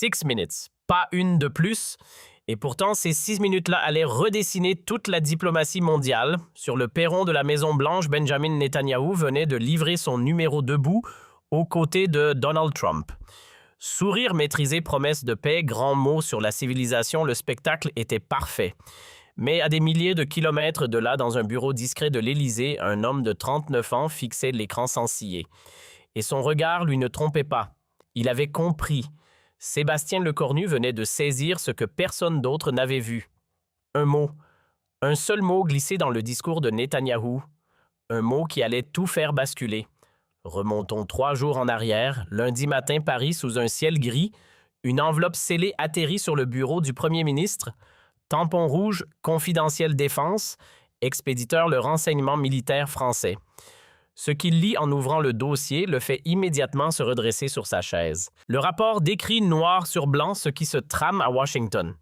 6 minutes, pas une de plus. Et pourtant, ces 6 minutes-là allaient redessiner toute la diplomatie mondiale. Sur le perron de la Maison-Blanche, Benjamin Netanyahou venait de livrer son numéro debout aux côtés de Donald Trump. Sourire maîtrisé, promesse de paix, grands mots sur la civilisation, le spectacle était parfait. Mais à des milliers de kilomètres de là, dans un bureau discret de l'Élysée, un homme de 39 ans fixait l'écran sans ciller. Et son regard lui ne trompait pas. Il avait compris. Sébastien Lecornu venait de saisir ce que personne d'autre n'avait vu. Un mot, un seul mot glissé dans le discours de Netanyahou, un mot qui allait tout faire basculer. Remontons 3 jours en arrière, lundi matin, Paris sous un ciel gris, une enveloppe scellée atterrit sur le bureau du premier ministre, tampon rouge, confidentiel défense, expéditeur le renseignement militaire français. Ce qu'il lit en ouvrant le dossier le fait immédiatement se redresser sur sa chaise. Le rapport décrit noir sur blanc ce qui se trame à Washington.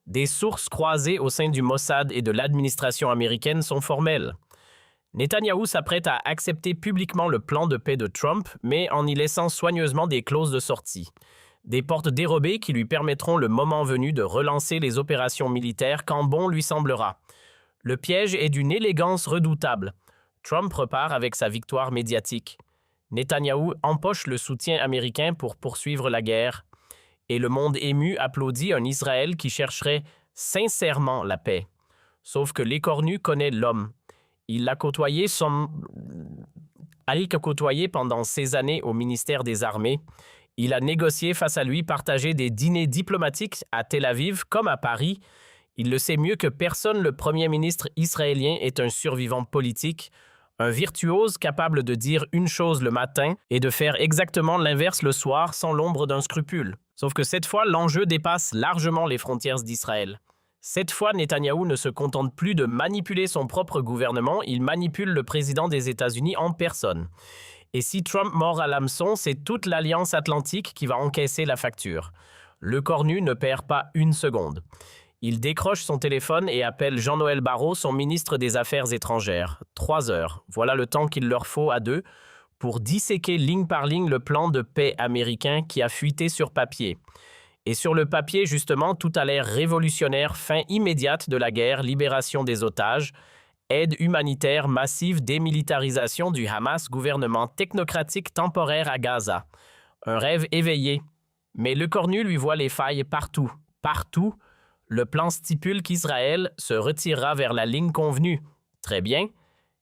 Des sources croisées au sein du Mossad et de l'administration américaine sont formelles. Netanyahou s'apprête à accepter publiquement le plan de paix de Trump, mais en y laissant soigneusement des clauses de sortie. Des portes dérobées qui lui permettront le moment venu de relancer les opérations militaires quand bon lui semblera. Le piège est d'une élégance redoutable. Trump repart avec sa victoire médiatique. Netanyahou empoche le soutien américain pour poursuivre la guerre. Et le monde ému applaudit un Israël qui chercherait sincèrement la paix. Sauf que Lecornu connaît l'homme. Il l'a côtoyé pendant ces années au ministère des Armées. Il a négocié face à lui, partagé des dîners diplomatiques à Tel Aviv comme à Paris. Il le sait mieux que personne, le premier ministre israélien est un survivant politique, un virtuose capable de dire une chose le matin et de faire exactement l'inverse le soir sans l'ombre d'un scrupule. Sauf que cette fois, l'enjeu dépasse largement les frontières d'Israël. Cette fois, Netanyahou ne se contente plus de manipuler son propre gouvernement, il manipule le président des États-Unis en personne. Et si Trump mord à l'hameçon, c'est toute l'Alliance atlantique qui va encaisser la facture. Lecornu ne perd pas une seconde. Il décroche son téléphone et appelle Jean-Noël Barrot, son ministre des Affaires étrangères. 3 heures, voilà le temps qu'il leur faut à deux pour disséquer ligne par ligne le plan de paix américain qui a fuité sur papier. Et sur le papier, justement, tout a l'air révolutionnaire, fin immédiate de la guerre, libération des otages, aide humanitaire massive, démilitarisation du Hamas, gouvernement technocratique temporaire à Gaza. Un rêve éveillé. Mais Lecornu lui voit les failles partout. Partout. Le plan stipule qu'Israël se retirera vers la ligne convenue. Très bien.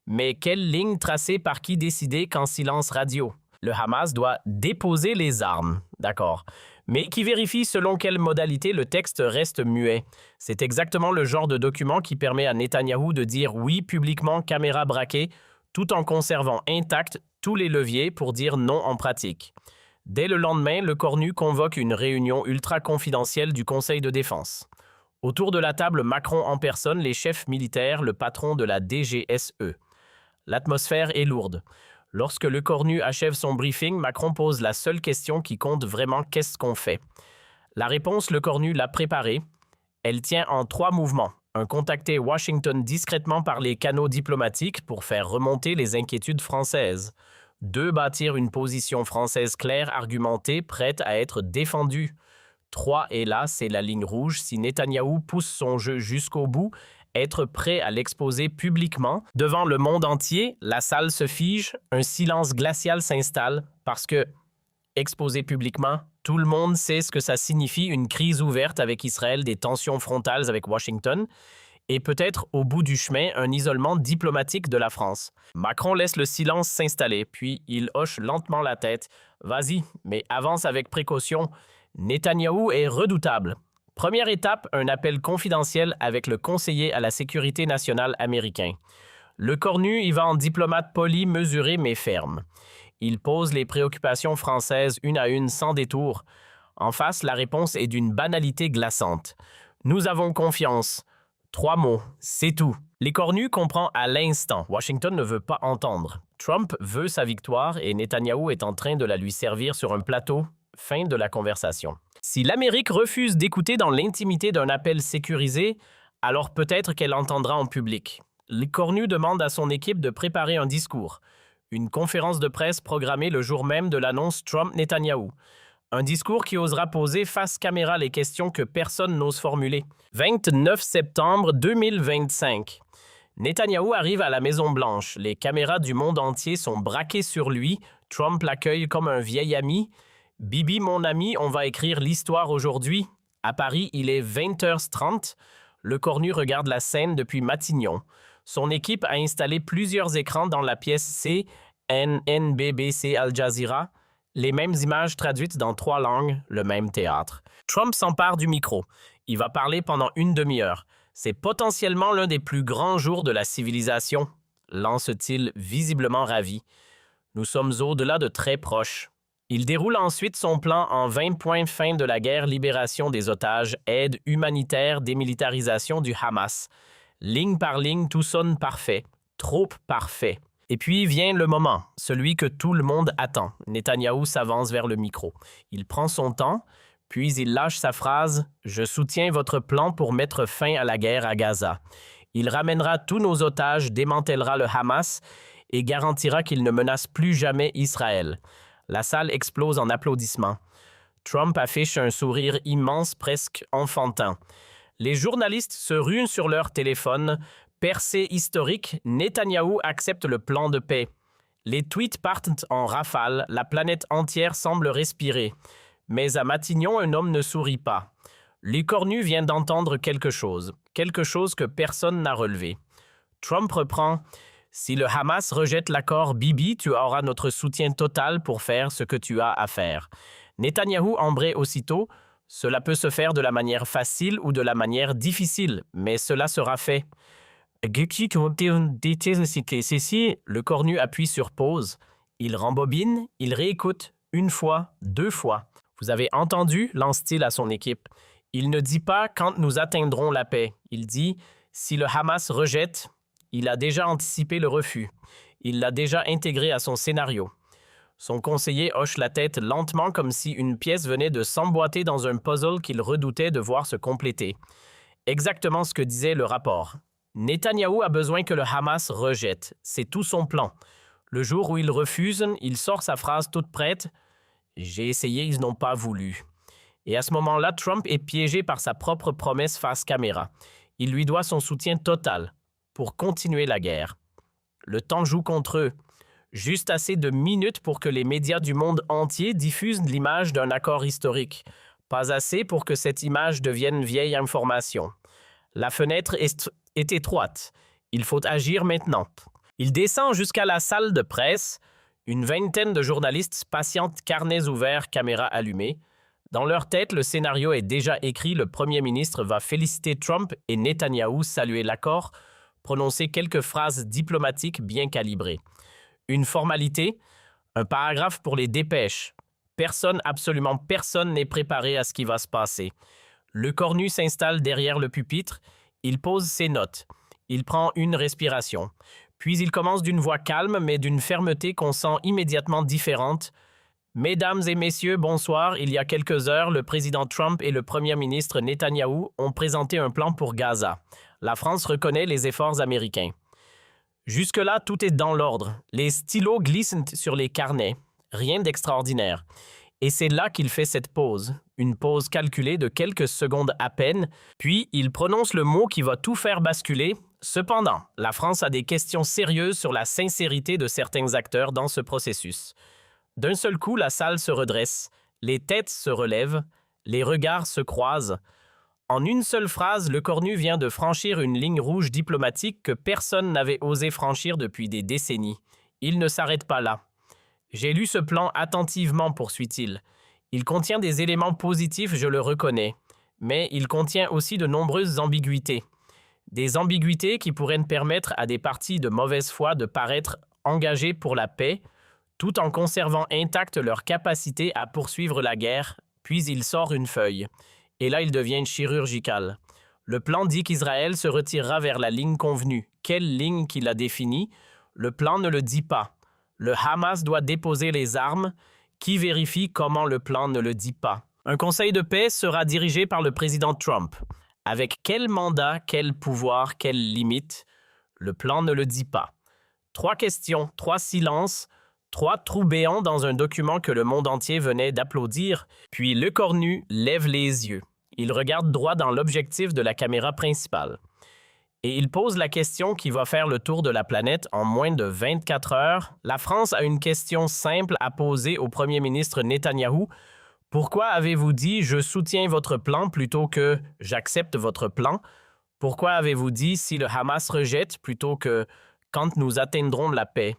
Mais quelle ligne tracée par qui décider qu'en silence radio? Le Hamas doit déposer les armes. D'accord. Mais qui vérifie selon quelle modalité le texte reste muet. C'est exactement le genre de document qui permet à Netanyahou de dire oui publiquement, caméra braquée, tout en conservant intacts tous les leviers pour dire non en pratique. Dès le lendemain, Lecornu convoque une réunion ultra confidentielle du Conseil de défense. Autour de la table, Macron en personne, les chefs militaires, le patron de la DGSE. L'atmosphère est lourde. Lorsque Lecornu achève son briefing, Macron pose la seule question qui compte vraiment: qu'est-ce qu'on fait? La réponse, Lecornu l'a préparée. Elle tient en 3 mouvements. Contacter Washington discrètement par les canaux diplomatiques pour faire remonter les inquiétudes françaises. 2. Bâtir une position française claire, argumentée, prête à être défendue. 3. Et là, c'est la ligne rouge. Si Netanyahou pousse son jeu jusqu'au bout, être prêt à l'exposer publiquement. Devant le monde entier, la salle se fige, un silence glacial s'installe parce que, exposé publiquement, tout le monde sait ce que ça signifie, une crise ouverte avec Israël, des tensions frontales avec Washington et peut-être au bout du chemin, un isolement diplomatique de la France. Macron laisse le silence s'installer, puis il hoche lentement la tête. Vas-y, mais avance avec précaution. Netanyahou est redoutable. Première étape, un appel confidentiel avec le conseiller à la sécurité nationale américain. Lecornu y va en diplomate poli, mesuré mais ferme. Il pose les préoccupations françaises une à une sans détour. En face, la réponse est d'une banalité glaçante. Nous avons confiance. 3 mots, c'est tout. Lecornu comprend à l'instant. Washington ne veut pas entendre. Trump veut sa victoire et Netanyahou est en train de la lui servir sur un plateau. Fin de la conversation. Si l'Amérique refuse d'écouter dans l'intimité d'un appel sécurisé, alors peut-être qu'elle entendra en public. Lecornu demande à son équipe de préparer un discours. Une conférence de presse programmée le jour même de l'annonce Trump-Netanyahou. Un discours qui osera poser face caméra les questions que personne n'ose formuler. 29 septembre 2025. Netanyahou arrive à la Maison-Blanche. Les caméras du monde entier sont braquées sur lui. Trump l'accueille comme un vieil ami. « Bibi, mon ami, on va écrire l'histoire aujourd'hui. » À Paris, il est 20h30. Le cornu regarde la scène depuis Matignon. Son équipe a installé plusieurs écrans dans la pièce C, CNN, BBC, Al Jazeera. Les mêmes images traduites dans 3 langues, le même théâtre. Trump s'empare du micro. Il va parler pendant une demi-heure. C'est potentiellement l'un des plus grands jours de la civilisation, lance-t-il visiblement ravi. Nous sommes au-delà de très proches. Il déroule ensuite son plan en 20 points: fin de la guerre, libération des otages, aide humanitaire, démilitarisation du Hamas. Ligne par ligne, tout sonne parfait, trop parfait. Et puis vient le moment, celui que tout le monde attend. Netanyahou s'avance vers le micro. Il prend son temps, puis il lâche sa phrase « Je soutiens votre plan pour mettre fin à la guerre à Gaza. Il ramènera tous nos otages, démantèlera le Hamas et garantira qu'il ne menace plus jamais Israël. » La salle explose en applaudissements. Trump affiche un sourire immense, presque enfantin. Les journalistes se ruent sur leur téléphone. Percée historique, Netanyahou accepte le plan de paix. Les tweets partent en rafale, la planète entière semble respirer. Mais à Matignon, un homme ne sourit pas. Le cornu vient d'entendre quelque chose que personne n'a relevé. Trump reprend « Si le Hamas rejette l'accord, Bibi, tu auras notre soutien total pour faire ce que tu as à faire. » Netanyahou embraye aussitôt « Cela peut se faire de la manière facile ou de la manière difficile, mais cela sera fait. » Le cornu appuie sur pause. Il rembobine, il réécoute, 1 fois, 2 fois. « Vous avez entendu ?» lance-t-il à son équipe. Il ne dit pas « quand nous atteindrons la paix ». Il dit « si le Hamas rejette ». Il a déjà anticipé le refus. Il l'a déjà intégré à son scénario. Son conseiller hoche la tête lentement comme si une pièce venait de s'emboîter dans un puzzle qu'il redoutait de voir se compléter. Exactement ce que disait le rapport. Netanyahou a besoin que le Hamas rejette. C'est tout son plan. Le jour où il refuse, il sort sa phrase toute prête. « J'ai essayé, ils n'ont pas voulu. » Et à ce moment-là, Trump est piégé par sa propre promesse face caméra. Il lui doit son soutien total pour continuer la guerre. Le temps joue contre eux. Juste assez de minutes pour que les médias du monde entier diffusent l'image d'un accord historique. Pas assez pour que cette image devienne vieille information. La fenêtre est étroite. Il faut agir maintenant. Il descend jusqu'à la salle de presse. Une vingtaine de journalistes patientent, carnets ouverts, caméras allumées. Dans leur tête, le scénario est déjà écrit. Le Premier ministre va féliciter Trump et Netanyahou saluer l'accord, prononcer quelques phrases diplomatiques bien calibrées. Une formalité, un paragraphe pour les dépêches. Personne, absolument personne n'est préparé à ce qui va se passer. Le cornu s'installe derrière le pupitre. Il pose ses notes. Il prend une respiration. Puis il commence d'une voix calme, mais d'une fermeté qu'on sent immédiatement différente. « Mesdames et messieurs, bonsoir. Il y a quelques heures, le président Trump et le premier ministre Netanyahou ont présenté un plan pour Gaza. La France reconnaît les efforts américains. » Jusque-là, tout est dans l'ordre. Les stylos glissent sur les carnets. Rien d'extraordinaire. Et c'est là qu'il fait cette pause. Une pause calculée de quelques secondes à peine. Puis, il prononce le mot qui va tout faire basculer. Cependant, la France a des questions sérieuses sur la sincérité de certains acteurs dans ce processus. D'un seul coup, la salle se redresse. Les têtes se relèvent. Les regards se croisent. En une seule phrase, le cornu vient de franchir une ligne rouge diplomatique que personne n'avait osé franchir depuis des décennies. Il ne s'arrête pas là. « J'ai lu ce plan attentivement, poursuit-il. Il contient des éléments positifs, je le reconnais. Mais il contient aussi de nombreuses ambiguïtés. Des ambiguïtés qui pourraient permettre à des partis de mauvaise foi de paraître engagés pour la paix, tout en conservant intacte leur capacité à poursuivre la guerre. » Puis il sort une feuille. Et là, il devient chirurgical. Le plan dit qu'Israël se retirera vers la ligne convenue. Quelle ligne qu'il a définie? Le plan ne le dit pas. Le Hamas doit déposer les armes. Qui vérifie comment le plan ne le dit pas? Un conseil de paix sera dirigé par le président Trump. Avec quel mandat, quel pouvoir, quelles limites? Le plan ne le dit pas. 3 questions, 3 silences. Trois trous béants dans un document que le monde entier venait d'applaudir, puis Lecornu lève les yeux. Il regarde droit dans l'objectif de la caméra principale. Et il pose la question qui va faire le tour de la planète en moins de 24 heures. La France a une question simple à poser au premier ministre Netanyahou. Pourquoi avez-vous dit « je soutiens votre plan » plutôt que « j'accepte votre plan » ? Pourquoi avez-vous dit « si le Hamas rejette » plutôt que « quand nous atteindrons la paix » ?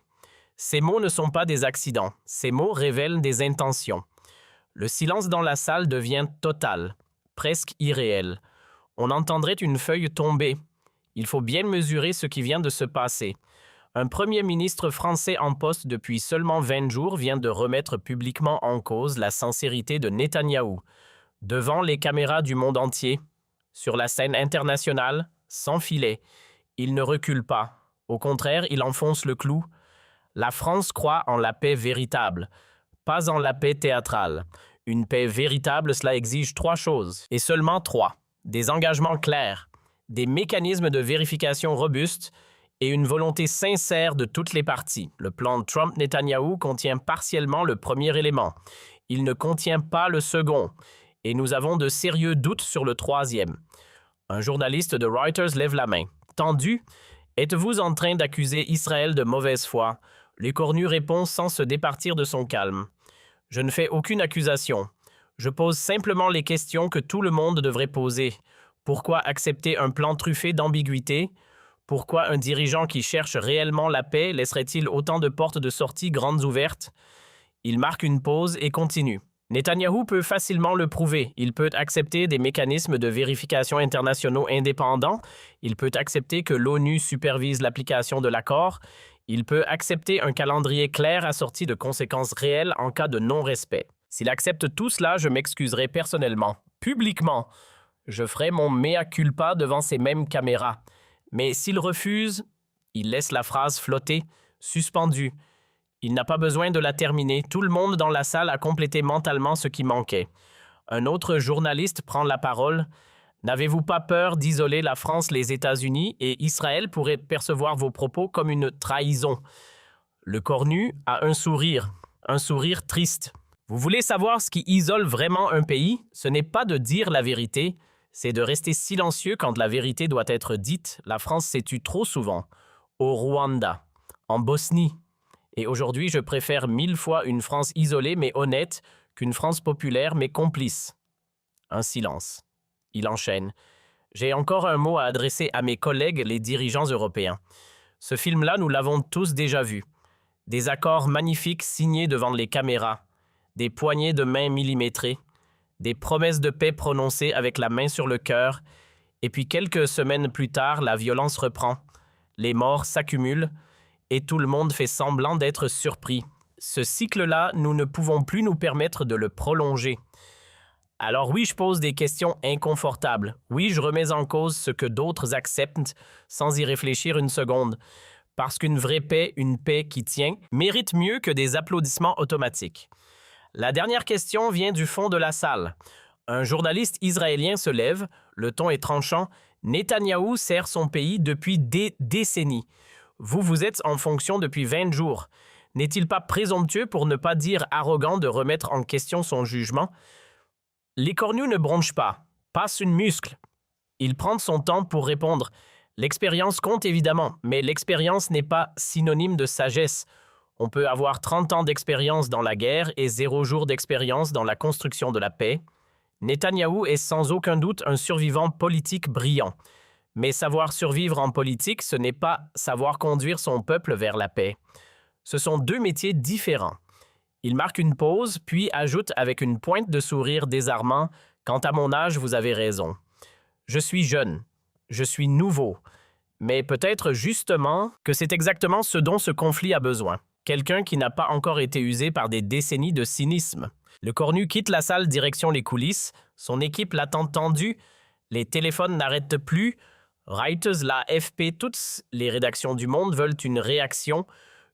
Ces mots ne sont pas des accidents. Ces mots révèlent des intentions. Le silence dans la salle devient total, presque irréel. On entendrait une feuille tomber. Il faut bien mesurer ce qui vient de se passer. Un premier ministre français en poste depuis seulement 20 jours vient de remettre publiquement en cause la sincérité de Netanyahou. Devant les caméras du monde entier, sur la scène internationale, sans filet, il ne recule pas. Au contraire, il enfonce le clou. La France croit en la paix véritable, pas en la paix théâtrale. Une paix véritable, cela exige 3 choses, et seulement 3. Des engagements clairs, des mécanismes de vérification robustes et une volonté sincère de toutes les parties. Le plan Trump-Netanyahou contient partiellement le premier élément. Il ne contient pas le second. Et nous avons de sérieux doutes sur le troisième. Un journaliste de Reuters lève la main. Tendu, êtes-vous en train d'accuser Israël de mauvaise foi? Lecornu répond sans se départir de son calme. Je ne fais aucune accusation. Je pose simplement les questions que tout le monde devrait poser. Pourquoi accepter un plan truffé d'ambiguïté? Pourquoi un dirigeant qui cherche réellement la paix laisserait-il autant de portes de sortie grandes ouvertes? Il marque une pause et continue. Netanyahou peut facilement le prouver. Il peut accepter des mécanismes de vérification internationaux indépendants. Il peut accepter que l'ONU supervise l'application de l'accord. Il peut accepter un calendrier clair assorti de conséquences réelles en cas de non-respect. S'il accepte tout cela, je m'excuserai personnellement, publiquement. Je ferai mon mea culpa devant ces mêmes caméras. Mais s'il refuse, il laisse la phrase flotter, suspendue. Il n'a pas besoin de la terminer. Tout le monde dans la salle a complété mentalement ce qui manquait. Un autre journaliste prend la parole. N'avez-vous pas peur d'isoler la France, les États-Unis et Israël pourrait percevoir vos propos comme une trahison? Lecornu a un sourire triste. Vous voulez savoir ce qui isole vraiment un pays? Ce n'est pas de dire la vérité, c'est de rester silencieux quand la vérité doit être dite. La France s'est tue trop souvent. Au Rwanda, en Bosnie. Et aujourd'hui, je préfère 1000 fois une France isolée mais honnête qu'une France populaire mais complice. Un silence. Il enchaîne. J'ai encore un mot à adresser à mes collègues, les dirigeants européens. Ce film-là, nous l'avons tous déjà vu. Des accords magnifiques signés devant les caméras, des poignées de main millimétrées, des promesses de paix prononcées avec la main sur le cœur, et puis quelques semaines plus tard, la violence reprend. Les morts s'accumulent, et tout le monde fait semblant d'être surpris. Ce cycle-là, nous ne pouvons plus nous permettre de le prolonger. Alors oui, je pose des questions inconfortables. Oui, je remets en cause ce que d'autres acceptent sans y réfléchir une seconde. Parce qu'une vraie paix, une paix qui tient, mérite mieux que des applaudissements automatiques. La dernière question vient du fond de la salle. Un journaliste israélien se lève, le ton est tranchant. Netanyahou sert son pays depuis des décennies. Vous êtes en fonction depuis 20 jours. N'est-il pas présomptueux, pour ne pas dire arrogant, de remettre en question son jugement? Lecornu ne bronche pas, passe une muscle. Il prend son temps pour répondre. L'expérience compte évidemment, mais l'expérience n'est pas synonyme de sagesse. On peut avoir 30 ans d'expérience dans la guerre et 0 jour d'expérience dans la construction de la paix. Netanyahou est sans aucun doute un survivant politique brillant. Mais savoir survivre en politique, ce n'est pas savoir conduire son peuple vers la paix. Ce sont 2 métiers différents. Il marque une pause, puis ajoute avec une pointe de sourire désarmant « Quant à mon âge, vous avez raison. Je suis jeune, je suis nouveau. Mais peut-être justement que c'est exactement ce dont ce conflit a besoin. Quelqu'un qui n'a pas encore été usé par des décennies de cynisme. » Lecornu quitte la salle direction les coulisses. Son équipe l'attend tendu. Les téléphones n'arrêtent plus. Reuters, l'AFP, toutes les rédactions du monde veulent une réaction,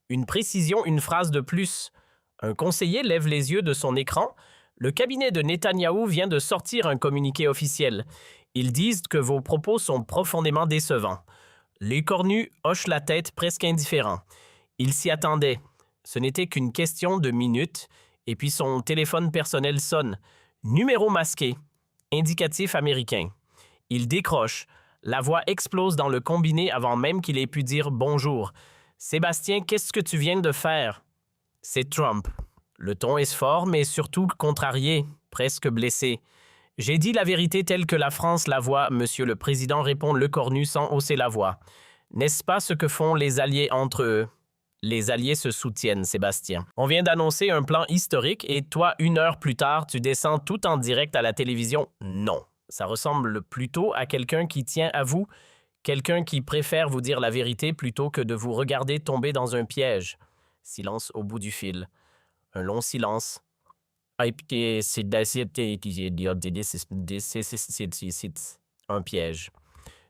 une précision, une phrase de plus. Un conseiller lève les yeux de son écran. Le cabinet de Netanyahou vient de sortir un communiqué officiel. Ils disent que vos propos sont profondément décevants. Lecornu hoche la tête presque indifférent. Il s'y attendait. Ce n'était qu'une question de minutes, et puis son téléphone personnel sonne. Numéro masqué, indicatif américain. Il décroche. La voix explose dans le combiné avant même qu'il ait pu dire bonjour. Sébastien, qu'est-ce que tu viens de faire? C'est Trump. Le ton est fort, mais surtout contrarié, presque blessé. J'ai dit la vérité telle que la France la voit, monsieur le président, répond Lecornu sans hausser la voix. N'est-ce pas ce que font les alliés entre eux? Les alliés se soutiennent, Sébastien. On vient d'annoncer un plan historique et toi, 1 heure plus tard, tu descends tout en direct à la télévision? Non. Ça ressemble plutôt à quelqu'un qui tient à vous, quelqu'un qui préfère vous dire la vérité plutôt que de vous regarder tomber dans un piège. Silence au bout du fil. Un long silence. Un piège.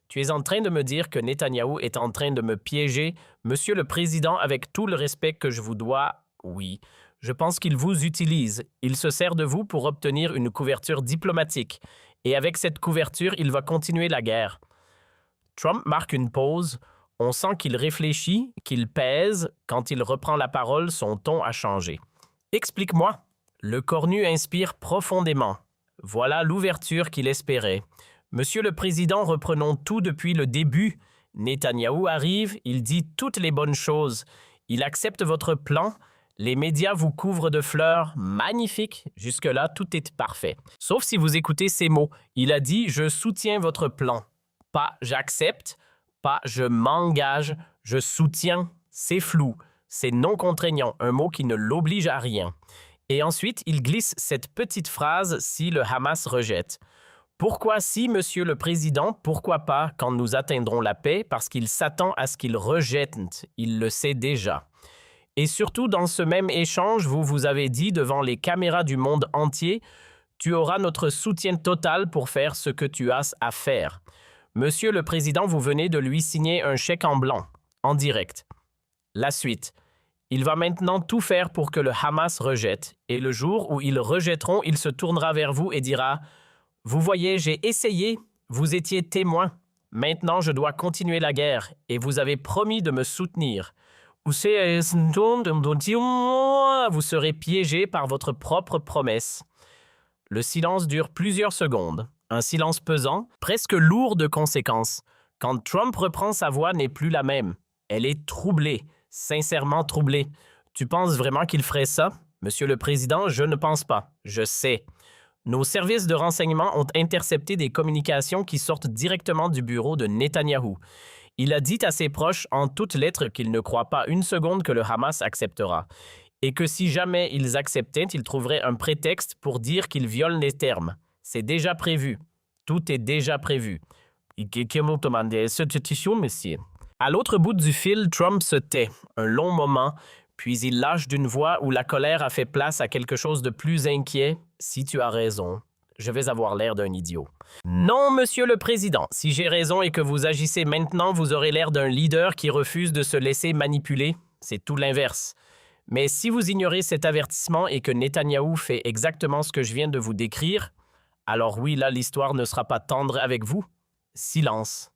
Tu es en train de me dire que Netanyahou est en train de me piéger, monsieur le président, avec tout le respect que je vous dois? Oui. Je pense qu'il vous utilise. Il se sert de vous pour obtenir une couverture diplomatique. Et avec cette couverture, il va continuer la guerre. Trump marque une pause. On sent qu'il réfléchit, qu'il pèse. Quand il reprend la parole, son ton a changé. Explique-moi. Lecornu inspire profondément. Voilà l'ouverture qu'il espérait. Monsieur le Président, reprenons tout depuis le début. Netanyahou arrive, il dit toutes les bonnes choses. Il accepte votre plan. Les médias vous couvrent de fleurs. Magnifique. Jusque-là, tout est parfait. Sauf si vous écoutez ces mots. Il a dit « Je soutiens votre plan ». Pas « j'accepte », pas « je m'engage », « je soutiens ». C'est flou. C'est non contraignant, un mot qui ne l'oblige à rien. Et ensuite, il glisse cette petite phrase si le Hamas rejette. Pourquoi si, monsieur le président, pourquoi pas quand nous atteindrons la paix? Parce qu'il s'attend à ce qu'il rejette, il le sait déjà. Et surtout, dans ce même échange, vous avez dit devant les caméras du monde entier, tu auras notre soutien total pour faire ce que tu as à faire. Monsieur le président, vous venez de lui signer un chèque en blanc, en direct. La suite. Il va maintenant tout faire pour que le Hamas rejette, et le jour où ils rejetteront, il se tournera vers vous et dira « Vous voyez, j'ai essayé, vous étiez témoin. Maintenant, je dois continuer la guerre, et vous avez promis de me soutenir. Vous serez piégé par votre propre promesse. » Le silence dure plusieurs secondes, un silence pesant, presque lourd de conséquences. Quand Trump reprend, sa voix n'est plus la même. Elle est troublée. Sincèrement troublé. Tu penses vraiment qu'il ferait ça? Monsieur le Président, je ne pense pas. Je sais. Nos services de renseignement ont intercepté des communications qui sortent directement du bureau de Netanyahou. Il a dit à ses proches en toutes lettres qu'il ne croit pas une seconde que le Hamas acceptera. Et que si jamais ils acceptaient, ils trouveraient un prétexte pour dire qu'ils violent les termes. C'est déjà prévu. Tout est déjà prévu. À l'autre bout du fil, Trump se tait, un long moment, puis il lâche d'une voix où la colère a fait place à quelque chose de plus inquiet. Si tu as raison, je vais avoir l'air d'un idiot. Non, monsieur le président, si j'ai raison et que vous agissez maintenant, vous aurez l'air d'un leader qui refuse de se laisser manipuler. C'est tout l'inverse. Mais si vous ignorez cet avertissement et que Netanyahou fait exactement ce que je viens de vous décrire, alors oui, là, l'histoire ne sera pas tendre avec vous. Silence.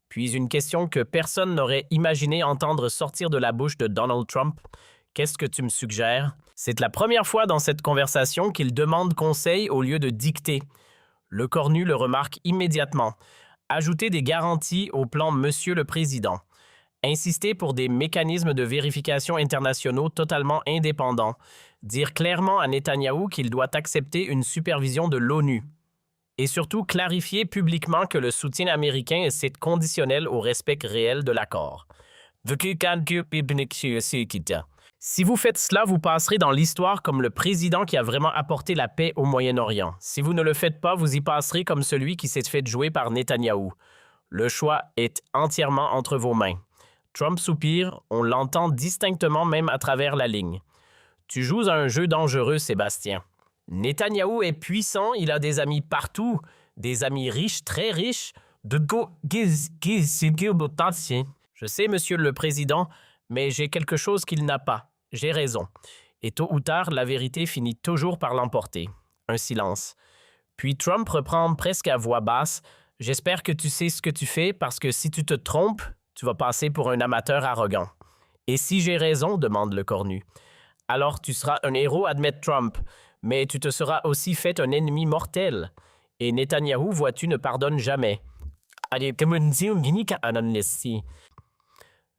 Puis une question que personne n'aurait imaginé entendre sortir de la bouche de Donald Trump. Qu'est-ce que tu me suggères? C'est la première fois dans cette conversation qu'il demande conseil au lieu de dicter. Lecornu le remarque immédiatement. Ajouter des garanties au plan Monsieur le Président. Insister pour des mécanismes de vérification internationaux totalement indépendants. Dire clairement à Netanyahou qu'il doit accepter une supervision de l'ONU. Et surtout clarifier publiquement que le soutien américain est conditionnel au respect réel de l'accord. Si vous faites cela, vous passerez dans l'histoire comme le président qui a vraiment apporté la paix au Moyen-Orient. Si vous ne le faites pas, vous y passerez comme celui qui s'est fait jouer par Netanyahou. Le choix est entièrement entre vos mains. Trump soupire, on l'entend distinctement même à travers la ligne. Tu joues à un jeu dangereux, Sébastien. Netanyahou est puissant, il a des amis partout, des amis riches, très riches. Je sais, monsieur le président, mais j'ai quelque chose qu'il n'a pas. J'ai raison. Et tôt ou tard, la vérité finit toujours par l'emporter. Un silence. Puis Trump reprend presque à voix basse. J'espère que tu sais ce que tu fais parce que si tu te trompes, tu vas passer pour un amateur arrogant. Et si j'ai raison, demande le cornu. Alors tu seras un héros, admet Trump, mais tu te seras aussi fait un ennemi mortel. Et Netanyahou, vois-tu, ne pardonne jamais.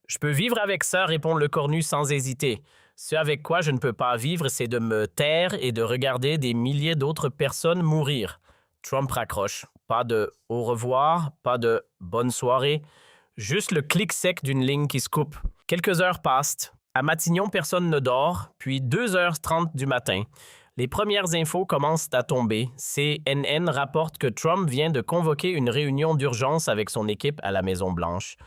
Je peux vivre avec ça, répond le cornu sans hésiter. Ce avec quoi je ne peux pas vivre, c'est de me taire et de regarder des milliers d'autres personnes mourir. Trump raccroche. Pas de au revoir, pas de bonne soirée, juste le clic sec d'une ligne qui se coupe. Quelques heures passent. À Matignon, personne ne dort, puis 2h30 du matin. Les premières infos commencent à tomber. CNN rapporte que Trump vient de convoquer une réunion d'urgence avec son équipe à la Maison-Blanche.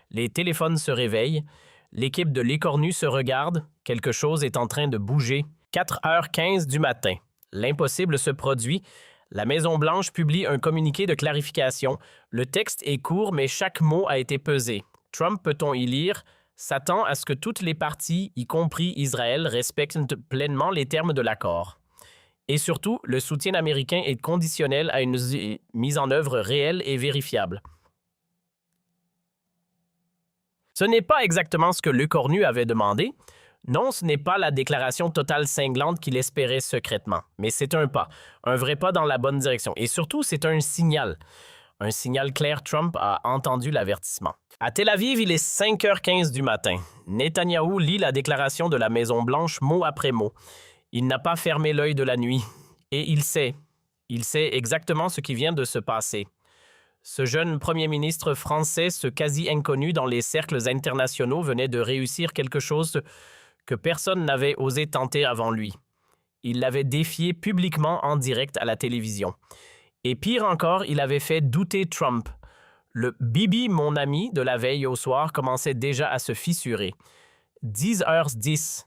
Les téléphones se réveillent. L'équipe de l'Écornu se regarde. Quelque chose est en train de bouger. 4h15 du matin. L'impossible se produit. La Maison-Blanche publie un communiqué de clarification. Le texte est court, mais chaque mot a été pesé. Trump, peut-on y lire, s'attend à ce que toutes les parties, y compris Israël, respectent pleinement les termes de l'accord. Et surtout, le soutien américain est conditionnel à une mise en œuvre réelle et vérifiable. Ce n'est pas exactement ce que l'Écornu avait demandé. Non, ce n'est pas la déclaration totale cinglante qu'il espérait secrètement, mais c'est un pas, un vrai pas dans la bonne direction. Et surtout, c'est un signal. Un signal clair, Trump a entendu l'avertissement. À Tel Aviv, il est 5h15 du matin. Netanyahou lit la déclaration de la Maison-Blanche mot après mot. Il n'a pas fermé l'œil de la nuit. Et il sait exactement ce qui vient de se passer. Ce jeune premier ministre français, ce quasi-inconnu dans les cercles internationaux, venait de réussir quelque chose que personne n'avait osé tenter avant lui. Il l'avait défié publiquement en direct à la télévision. Et pire encore, il avait fait douter Trump. Le « Bibi, mon ami » de la veille au soir commençait déjà à se fissurer. 10h10.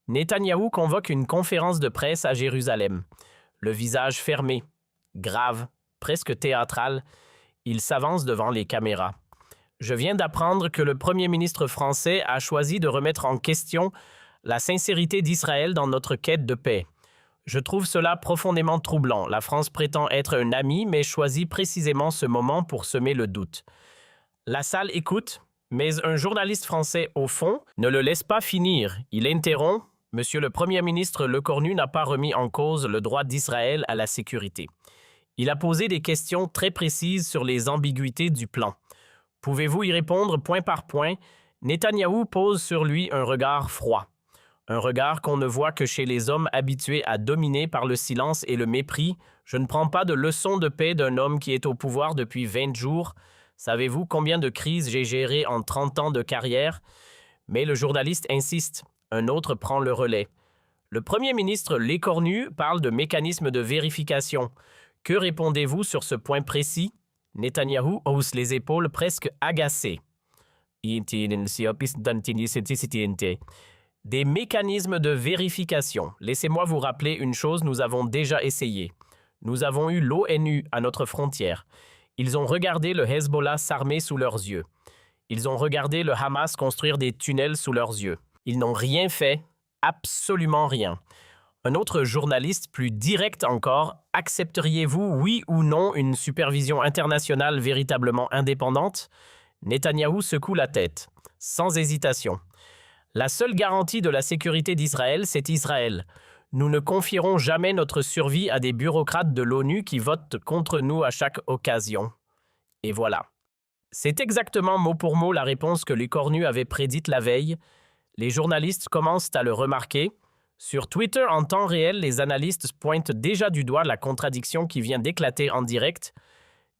Netanyahou convoque une conférence de presse à Jérusalem. Le visage fermé, grave, presque théâtral, il s'avance devant les caméras. Je viens d'apprendre que le premier ministre français a choisi de remettre en question la sincérité d'Israël dans notre quête de paix. Je trouve cela profondément troublant. La France prétend être un ami, mais choisit précisément ce moment pour semer le doute. La salle écoute, mais un journaliste français, au fond, ne le laisse pas finir. Il interrompt. Monsieur le Premier ministre Lecornu n'a pas remis en cause le droit d'Israël à la sécurité. Il a posé des questions très précises sur les ambiguïtés du plan. Pouvez-vous y répondre point par point? Netanyahou pose sur lui un regard froid. Un regard qu'on ne voit que chez les hommes habitués à dominer par le silence et le mépris. Je ne prends pas de leçon de paix d'un homme qui est au pouvoir depuis 20 jours. Savez-vous combien de crises j'ai gérées en 30 ans de carrière? Mais le journaliste insiste. Un autre prend le relais. Le premier ministre Lecornu parle de mécanismes de vérification. Que répondez-vous sur ce point précis? Netanyahou hausse les épaules presque agacé. Des mécanismes de vérification. Laissez-moi vous rappeler une chose, nous avons déjà essayé. Nous avons eu l'ONU à notre frontière. Ils ont regardé le Hezbollah s'armer sous leurs yeux. Ils ont regardé le Hamas construire des tunnels sous leurs yeux. Ils n'ont rien fait, absolument rien. Un autre journaliste plus direct encore, accepteriez-vous, oui ou non, une supervision internationale véritablement indépendante? Netanyahou secoue la tête, sans hésitation. La seule garantie de la sécurité d'Israël, c'est Israël. Nous ne confierons jamais notre survie à des bureaucrates de l'ONU qui votent contre nous à chaque occasion. Et voilà. C'est exactement mot pour mot la réponse que l'Écornu avait prédite la veille. Les journalistes commencent à le remarquer. Sur Twitter, en temps réel, les analystes pointent déjà du doigt la contradiction qui vient d'éclater en direct.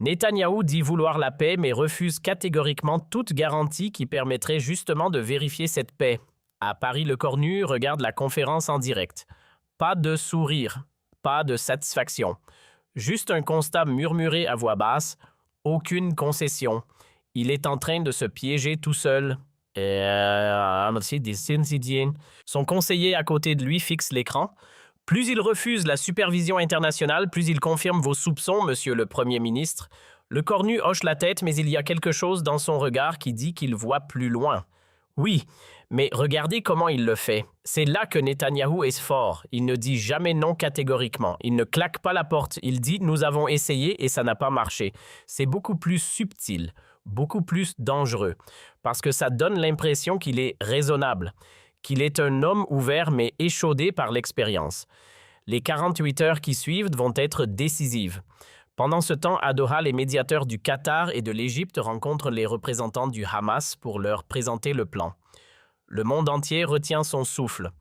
Netanyahou dit vouloir la paix, mais refuse catégoriquement toute garantie qui permettrait justement de vérifier cette paix. À Paris, Lecornu regarde la conférence en direct. Pas de sourire, pas de satisfaction. Juste un constat murmuré à voix basse. Aucune concession. Il est en train de se piéger tout seul. Son conseiller à côté de lui fixe l'écran. Plus il refuse la supervision internationale, plus il confirme vos soupçons, monsieur le Premier ministre. Lecornu hoche la tête, mais il y a quelque chose dans son regard qui dit qu'il voit plus loin. Oui, mais regardez comment il le fait. C'est là que Netanyahou est fort. Il ne dit jamais non catégoriquement. Il ne claque pas la porte. Il dit « nous avons essayé et ça n'a pas marché ». C'est beaucoup plus subtil, beaucoup plus dangereux, parce que ça donne l'impression qu'il est raisonnable, qu'il est un homme ouvert mais échaudé par l'expérience. Les 48 heures qui suivent vont être décisives. Pendant ce temps, à Doha, les médiateurs du Qatar et de l'Égypte rencontrent les représentants du Hamas pour leur présenter le plan. Le monde entier retient son souffle.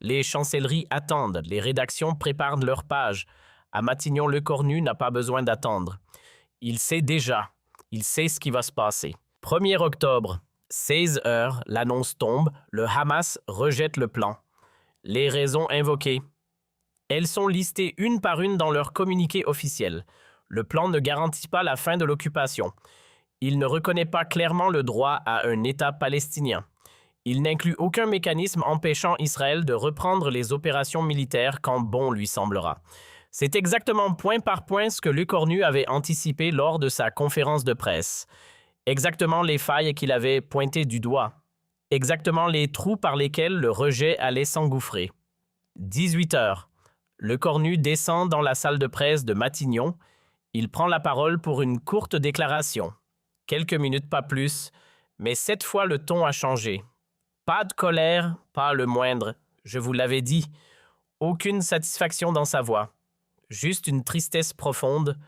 Les chancelleries attendent, les rédactions préparent leurs pages. À Matignon, Lecornu n'a pas besoin d'attendre. Il sait déjà, il sait ce qui va se passer. 1er octobre, 16 heures, l'annonce tombe, le Hamas rejette le plan. Les raisons invoquées. Elles sont listées une par une dans leur communiqué officiel. Le plan ne garantit pas la fin de l'occupation. Il ne reconnaît pas clairement le droit à un État palestinien. Il n'inclut aucun mécanisme empêchant Israël de reprendre les opérations militaires quand bon lui semblera. C'est exactement point par point ce que Lecornu avait anticipé lors de sa conférence de presse. Exactement les failles qu'il avait pointées du doigt. Exactement les trous par lesquels le rejet allait s'engouffrer. 18 heures. Lecornu descend dans la salle de presse de Matignon. Il prend la parole pour une courte déclaration. Quelques minutes, pas plus, mais cette fois le ton a changé. Pas de colère, pas le moindre, je vous l'avais dit. Aucune satisfaction dans sa voix. Juste une tristesse profonde,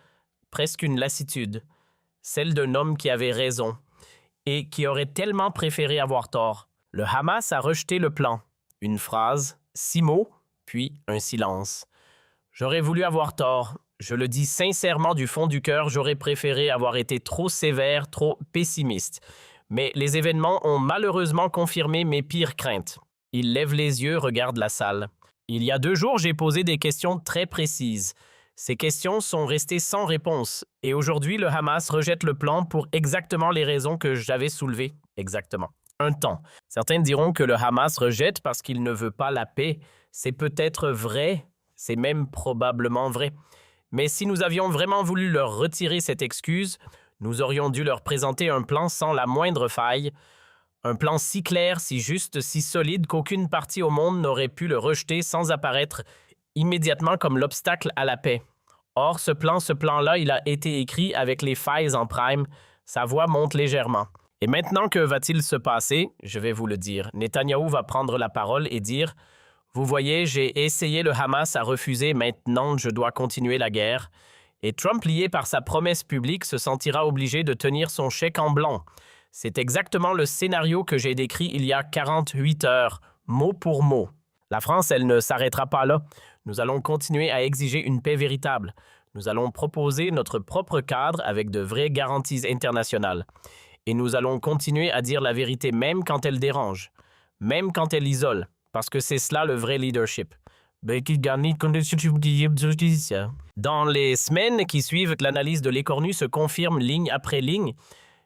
presque une lassitude. Celle d'un homme qui avait raison et qui aurait tellement préféré avoir tort. Le Hamas a rejeté le plan. Une phrase, 6 mots, puis un silence. J'aurais voulu avoir tort. Je le dis sincèrement du fond du cœur, j'aurais préféré avoir été trop sévère, trop pessimiste. Mais les événements ont malheureusement confirmé mes pires craintes. Il lève les yeux, regarde la salle. Il y a 2 jours, j'ai posé des questions très précises. Ces questions sont restées sans réponse. Et aujourd'hui, le Hamas rejette le plan pour exactement les raisons que j'avais soulevées. Exactement. Un temps. Certains diront que le Hamas rejette parce qu'il ne veut pas la paix. C'est peut-être vrai. C'est même probablement vrai. Mais si nous avions vraiment voulu leur retirer cette excuse, nous aurions dû leur présenter un plan sans la moindre faille, un plan si clair, si juste, si solide qu'aucune partie au monde n'aurait pu le rejeter sans apparaître immédiatement comme l'obstacle à la paix. Or, ce plan-là, il a été écrit avec les failles en prime. Sa voix monte légèrement. Et maintenant, que va-t-il se passer? Je vais vous le dire. Netanyahou va prendre la parole et dire « Vous voyez, j'ai essayé, le Hamas a refusé, maintenant je dois continuer la guerre. » Et Trump, lié par sa promesse publique, se sentira obligé de tenir son chèque en blanc. C'est exactement le scénario que j'ai décrit il y a 48 heures, mot pour mot. La France, elle ne s'arrêtera pas là. Nous allons continuer à exiger une paix véritable. Nous allons proposer notre propre cadre avec de vraies garanties internationales. Et nous allons continuer à dire la vérité même quand elle dérange, même quand elle isole, parce que c'est cela le vrai leadership. Dans les semaines qui suivent, l'analyse de Lecornu se confirme ligne après ligne.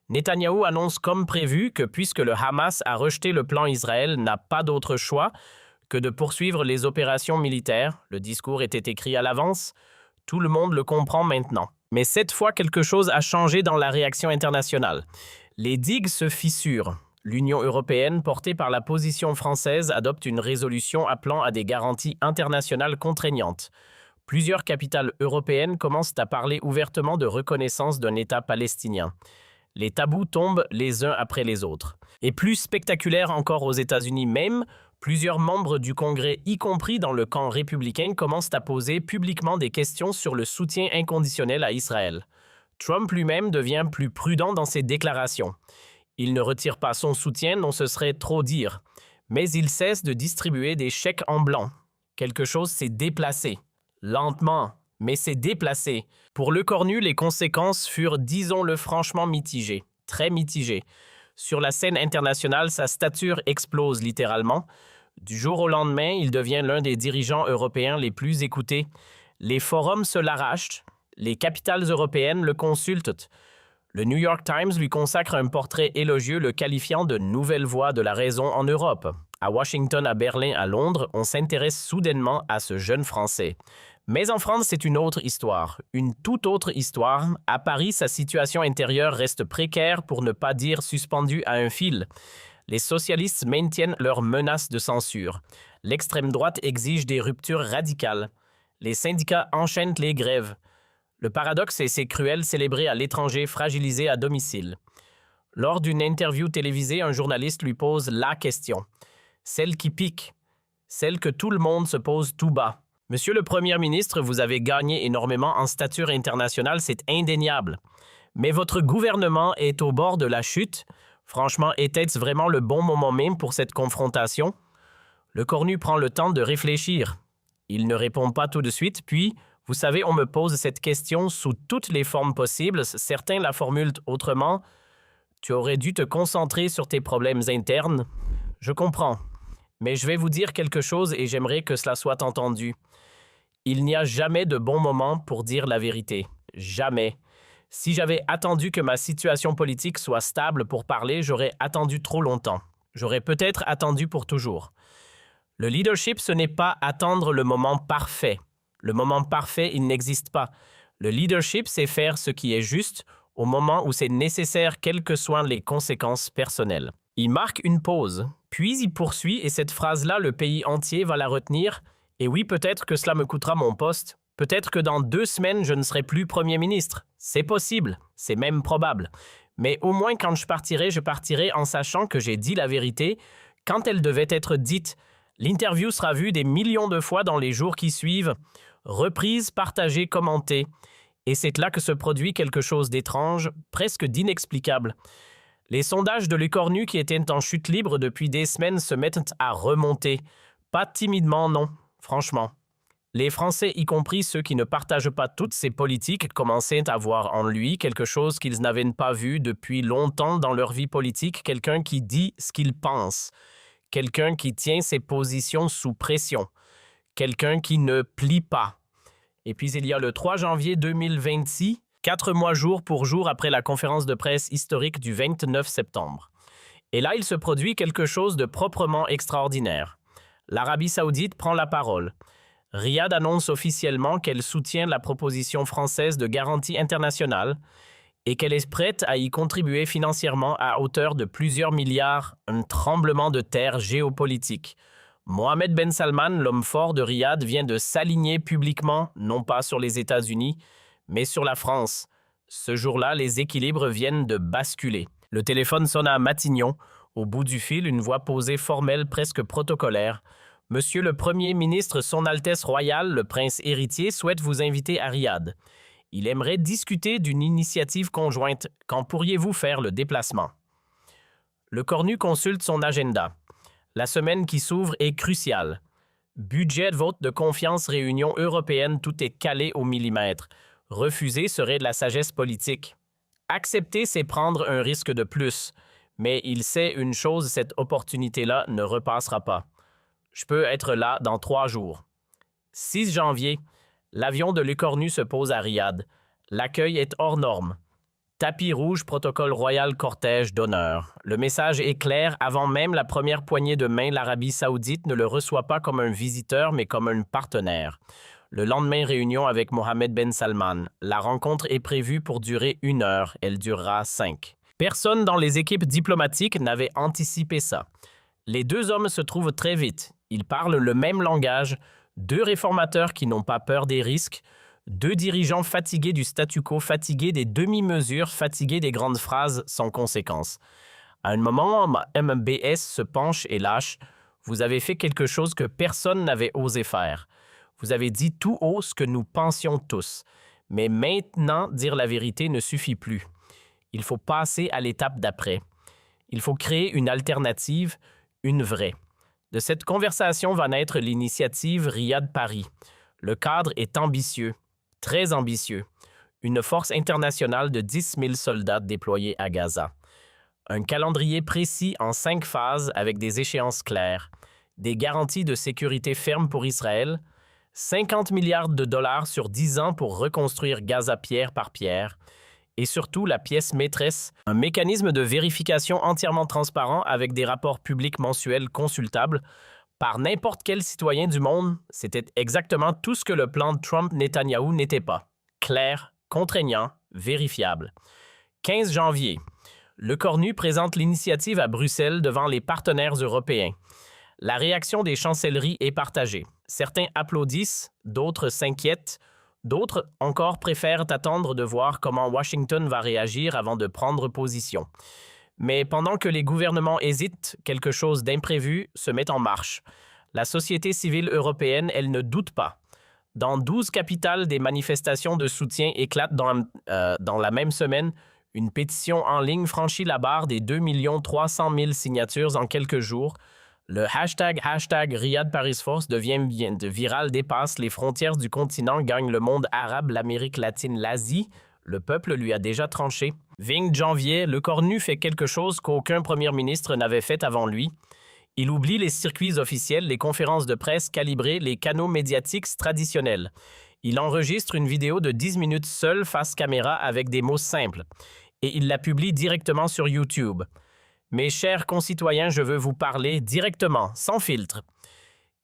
Netanyahou annonce comme prévu que puisque le Hamas a rejeté le plan Israël, n'a pas d'autre choix que de poursuivre les opérations militaires. Le discours était écrit à l'avance. Tout le monde le comprend maintenant. Mais cette fois, quelque chose a changé dans la réaction internationale. Les digues se fissurent. L'Union européenne, portée par la position française, adopte une résolution appelant à des garanties internationales contraignantes. Plusieurs capitales européennes commencent à parler ouvertement de reconnaissance d'un État palestinien. Les tabous tombent les uns après les autres. Et plus spectaculaire encore aux États-Unis même, plusieurs membres du Congrès, y compris dans le camp républicain, commencent à poser publiquement des questions sur le soutien inconditionnel à Israël. Trump lui-même devient plus prudent dans ses déclarations. Il ne retire pas son soutien, non ce serait trop dire. Mais il cesse de distribuer des chèques en blanc. Quelque chose s'est déplacé. Lentement, mais c'est déplacé. Pour Lecornu, les conséquences furent, disons-le franchement, mitigées. Très mitigées. Sur la scène internationale, sa stature explose littéralement. Du jour au lendemain, il devient l'un des dirigeants européens les plus écoutés. Les forums se l'arrachent. Les capitales européennes le consultent. Le New York Times lui consacre un portrait élogieux le qualifiant de « nouvelle voix de la raison en Europe ». À Washington, à Berlin, à Londres, on s'intéresse soudainement à ce jeune Français. Mais en France, c'est une autre histoire, une toute autre histoire. À Paris, sa situation intérieure reste précaire pour ne pas dire suspendue à un fil. Les socialistes maintiennent leurs menaces de censure. L'extrême droite exige des ruptures radicales. Les syndicats enchaînent les grèves. Le paradoxe, c'est ces cruels célébrés à l'étranger, fragilisés à domicile. Lors d'une interview télévisée, un journaliste lui pose la question. Celle qui pique. Celle que tout le monde se pose tout bas. Monsieur le Premier ministre, vous avez gagné énormément en stature internationale, c'est indéniable. Mais votre gouvernement est au bord de la chute. Franchement, était-ce vraiment le bon moment même pour cette confrontation? Le cornu prend le temps de réfléchir. Il ne répond pas tout de suite, puis, vous savez, on me pose cette question sous toutes les formes possibles. Certains la formulent autrement. Tu aurais dû te concentrer sur tes problèmes internes. Je comprends. Mais je vais vous dire quelque chose et j'aimerais que cela soit entendu. Il n'y a jamais de bon moment pour dire la vérité. Jamais. Si j'avais attendu que ma situation politique soit stable pour parler, j'aurais attendu trop longtemps. J'aurais peut-être attendu pour toujours. Le leadership, ce n'est pas attendre le moment parfait. Le moment parfait, il n'existe pas. Le leadership, c'est faire ce qui est juste au moment où c'est nécessaire, quelles que soient les conséquences personnelles. Il marque une pause, puis il poursuit et cette phrase-là, le pays entier va la retenir. Et oui, peut-être que cela me coûtera mon poste. Peut-être que dans 2 semaines, je ne serai plus Premier ministre. C'est possible, c'est même probable. Mais au moins quand je partirai en sachant que j'ai dit la vérité quand elle devait être dite. L'interview sera vue des millions de fois dans les jours qui suivent, reprise, partagée, commentée. Et c'est là que se produit quelque chose d'étrange, presque d'inexplicable. Les sondages de l'écornu qui étaient en chute libre depuis des semaines se mettent à remonter. Pas timidement, non, franchement. Les Français, y compris ceux qui ne partagent pas toutes ces politiques, commençaient à voir en lui quelque chose qu'ils n'avaient pas vu depuis longtemps dans leur vie politique, quelqu'un qui dit ce qu'il pense, quelqu'un qui tient ses positions sous pression, quelqu'un qui ne plie pas. Et puis il y a le 3 janvier 2026, 4 mois jour pour jour après la conférence de presse historique du 29 septembre. Et là, il se produit quelque chose de proprement extraordinaire. L'Arabie saoudite prend la parole. Riyad annonce officiellement qu'elle soutient la proposition française de garantie internationale et qu'elle est prête à y contribuer financièrement à hauteur de plusieurs milliards, un tremblement de terre géopolitique. Mohammed Ben Salman, l'homme fort de Riyad, vient de s'aligner publiquement, non pas sur les États-Unis, mais sur la France. Ce jour-là, les équilibres viennent de basculer. Le téléphone sonne à Matignon. Au bout du fil, une voix posée formelle, presque protocolaire. « Monsieur le Premier ministre, Son Altesse Royale, le Prince héritier, souhaite vous inviter à Riyad. Il aimerait discuter d'une initiative conjointe. Quand pourriez-vous faire le déplacement? » Le cornu consulte son agenda. La semaine qui s'ouvre est cruciale. Budget, vote de confiance, réunion européenne, tout est calé au millimètre. Refuser serait de la sagesse politique. Accepter, c'est prendre un risque de plus. Mais il sait une chose, cette opportunité-là ne repassera pas. Je peux être là dans 3 jours. 6 janvier, l'avion de l'écornu se pose à Riyad. L'accueil est hors norme. Tapis rouge, protocole royal, cortège d'honneur. Le message est clair, avant même la première poignée de main, l'Arabie saoudite ne le reçoit pas comme un visiteur, mais comme un partenaire. Le lendemain, réunion avec Mohammed Ben Salman. La rencontre est prévue pour durer 1 heure. Elle durera 5. Personne dans les équipes diplomatiques n'avait anticipé ça. Les 2 hommes se trouvent très vite. Ils parlent le même langage. 2 réformateurs qui n'ont pas peur des risques. 2 dirigeants fatigués du statu quo, fatigués des demi-mesures, fatigués des grandes phrases sans conséquence. À un moment, MBS se penche et lâche. Vous avez fait quelque chose que personne n'avait osé faire. Vous avez dit tout haut ce que nous pensions tous. Mais maintenant, dire la vérité ne suffit plus. Il faut passer à l'étape d'après. Il faut créer une alternative, une vraie. De cette conversation va naître l'initiative Riyad-Paris. Le cadre est ambitieux, très ambitieux. Une force internationale de 10 000 soldats déployés à Gaza. Un calendrier précis en 5 phases avec des échéances claires. Des garanties de sécurité fermes pour Israël. 50 milliards de dollars sur 10 ans pour reconstruire Gaza pierre par pierre. Et surtout, la pièce maîtresse, un mécanisme de vérification entièrement transparent avec des rapports publics mensuels consultables par n'importe quel citoyen du monde. C'était exactement tout ce que le plan de Trump-Netanyahou n'était pas. Clair, contraignant, vérifiable. 15 janvier. Le cornu présente l'initiative à Bruxelles devant les partenaires européens. La réaction des chancelleries est partagée. Certains applaudissent, d'autres s'inquiètent. D'autres encore préfèrent attendre de voir comment Washington va réagir avant de prendre position. Mais pendant que les gouvernements hésitent, quelque chose d'imprévu se met en marche. La société civile européenne, elle ne doute pas. Dans 12 capitales, des manifestations de soutien éclatent dans la même semaine. Une pétition en ligne franchit la barre des 2 300 000 signatures en quelques jours. Le hashtag Riyad Paris Force devient viral, dépasse les frontières du continent, gagne le monde arabe, l'Amérique latine, l'Asie. Le peuple lui a déjà tranché. 20 janvier, le Cornu fait quelque chose qu'aucun premier ministre n'avait fait avant lui. Il oublie les circuits officiels, les conférences de presse calibrées, les canaux médiatiques traditionnels. Il enregistre une vidéo de 10 minutes seul face caméra avec des mots simples. Et il la publie directement sur YouTube. Mes chers concitoyens, je veux vous parler directement, sans filtre.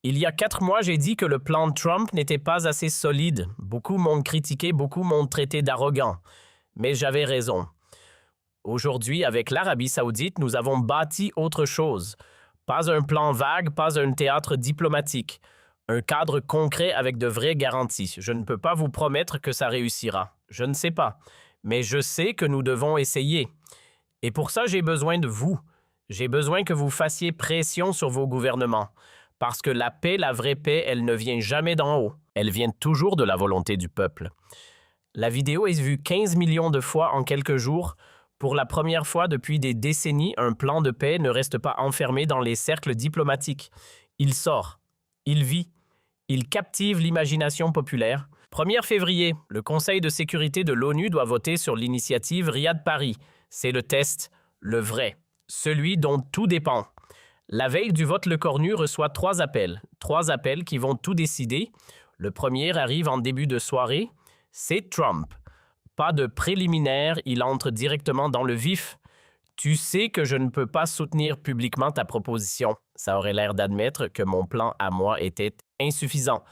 Il y a 4 mois, j'ai dit que le plan de Trump n'était pas assez solide. Beaucoup m'ont critiqué, beaucoup m'ont traité d'arrogant. Mais j'avais raison. Aujourd'hui, avec l'Arabie saoudite, nous avons bâti autre chose. Pas un plan vague, pas un théâtre diplomatique. Un cadre concret avec de vraies garanties. Je ne peux pas vous promettre que ça réussira. Je ne sais pas. Mais je sais que nous devons essayer. Et pour ça, j'ai besoin de vous. J'ai besoin que vous fassiez pression sur vos gouvernements. Parce que la paix, la vraie paix, elle ne vient jamais d'en haut. Elle vient toujours de la volonté du peuple. La vidéo est vue 15 millions de fois en quelques jours. Pour la première fois depuis des décennies, un plan de paix ne reste pas enfermé dans les cercles diplomatiques. Il sort. Il vit. Il captive l'imagination populaire. 1er février, le Conseil de sécurité de l'ONU doit voter sur l'initiative Riyad Paris. C'est le test, le vrai, celui dont tout dépend. La veille du vote, le Cornu reçoit 3 appels. 3 appels qui vont tout décider. Le premier arrive en début de soirée. C'est Trump. Pas de préliminaire, il entre directement dans le vif. Tu sais que je ne peux pas soutenir publiquement ta proposition. Ça aurait l'air d'admettre que mon plan à moi était insuffisant.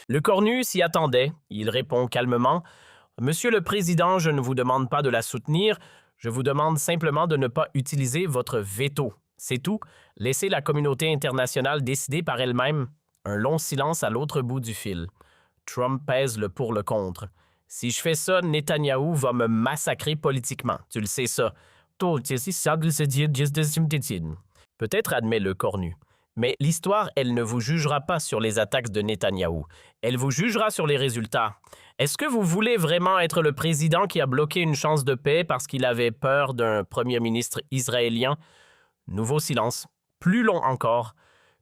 Le Cornu s'y attendait. Il répond calmement. « Monsieur le Président, je ne vous demande pas de la soutenir. Je vous demande simplement de ne pas utiliser votre veto. C'est tout. Laissez la communauté internationale décider par elle-même. » Un long silence à l'autre bout du fil. Trump pèse le pour le contre. « Si je fais ça, Netanyahou va me massacrer politiquement. Tu le sais ça. » Peut-être, admet le Cornu. Mais l'histoire, elle ne vous jugera pas sur les attaques de Netanyahou. Elle vous jugera sur les résultats. Est-ce que vous voulez vraiment être le président qui a bloqué une chance de paix parce qu'il avait peur d'un premier ministre israélien? Nouveau silence. Plus long encore.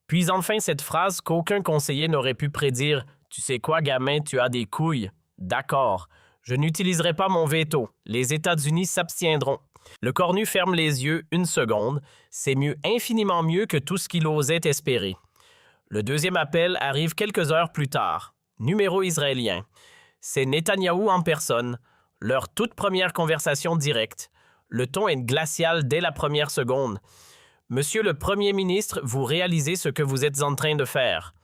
Puis enfin cette phrase qu'aucun conseiller n'aurait pu prédire. « Tu sais quoi, gamin, tu as des couilles. » D'accord. Je n'utiliserai pas mon veto. Les États-Unis s'abstiendront. Le Cornu ferme les yeux une seconde. C'est mieux, infiniment mieux que tout ce qu'il osait espérer. Le deuxième appel arrive quelques heures plus tard. Numéro israélien. C'est Netanyahou en personne. Leur toute première conversation directe. Le ton est glacial dès la première seconde. Monsieur le Premier ministre, vous réalisez ce que vous êtes en train de faire.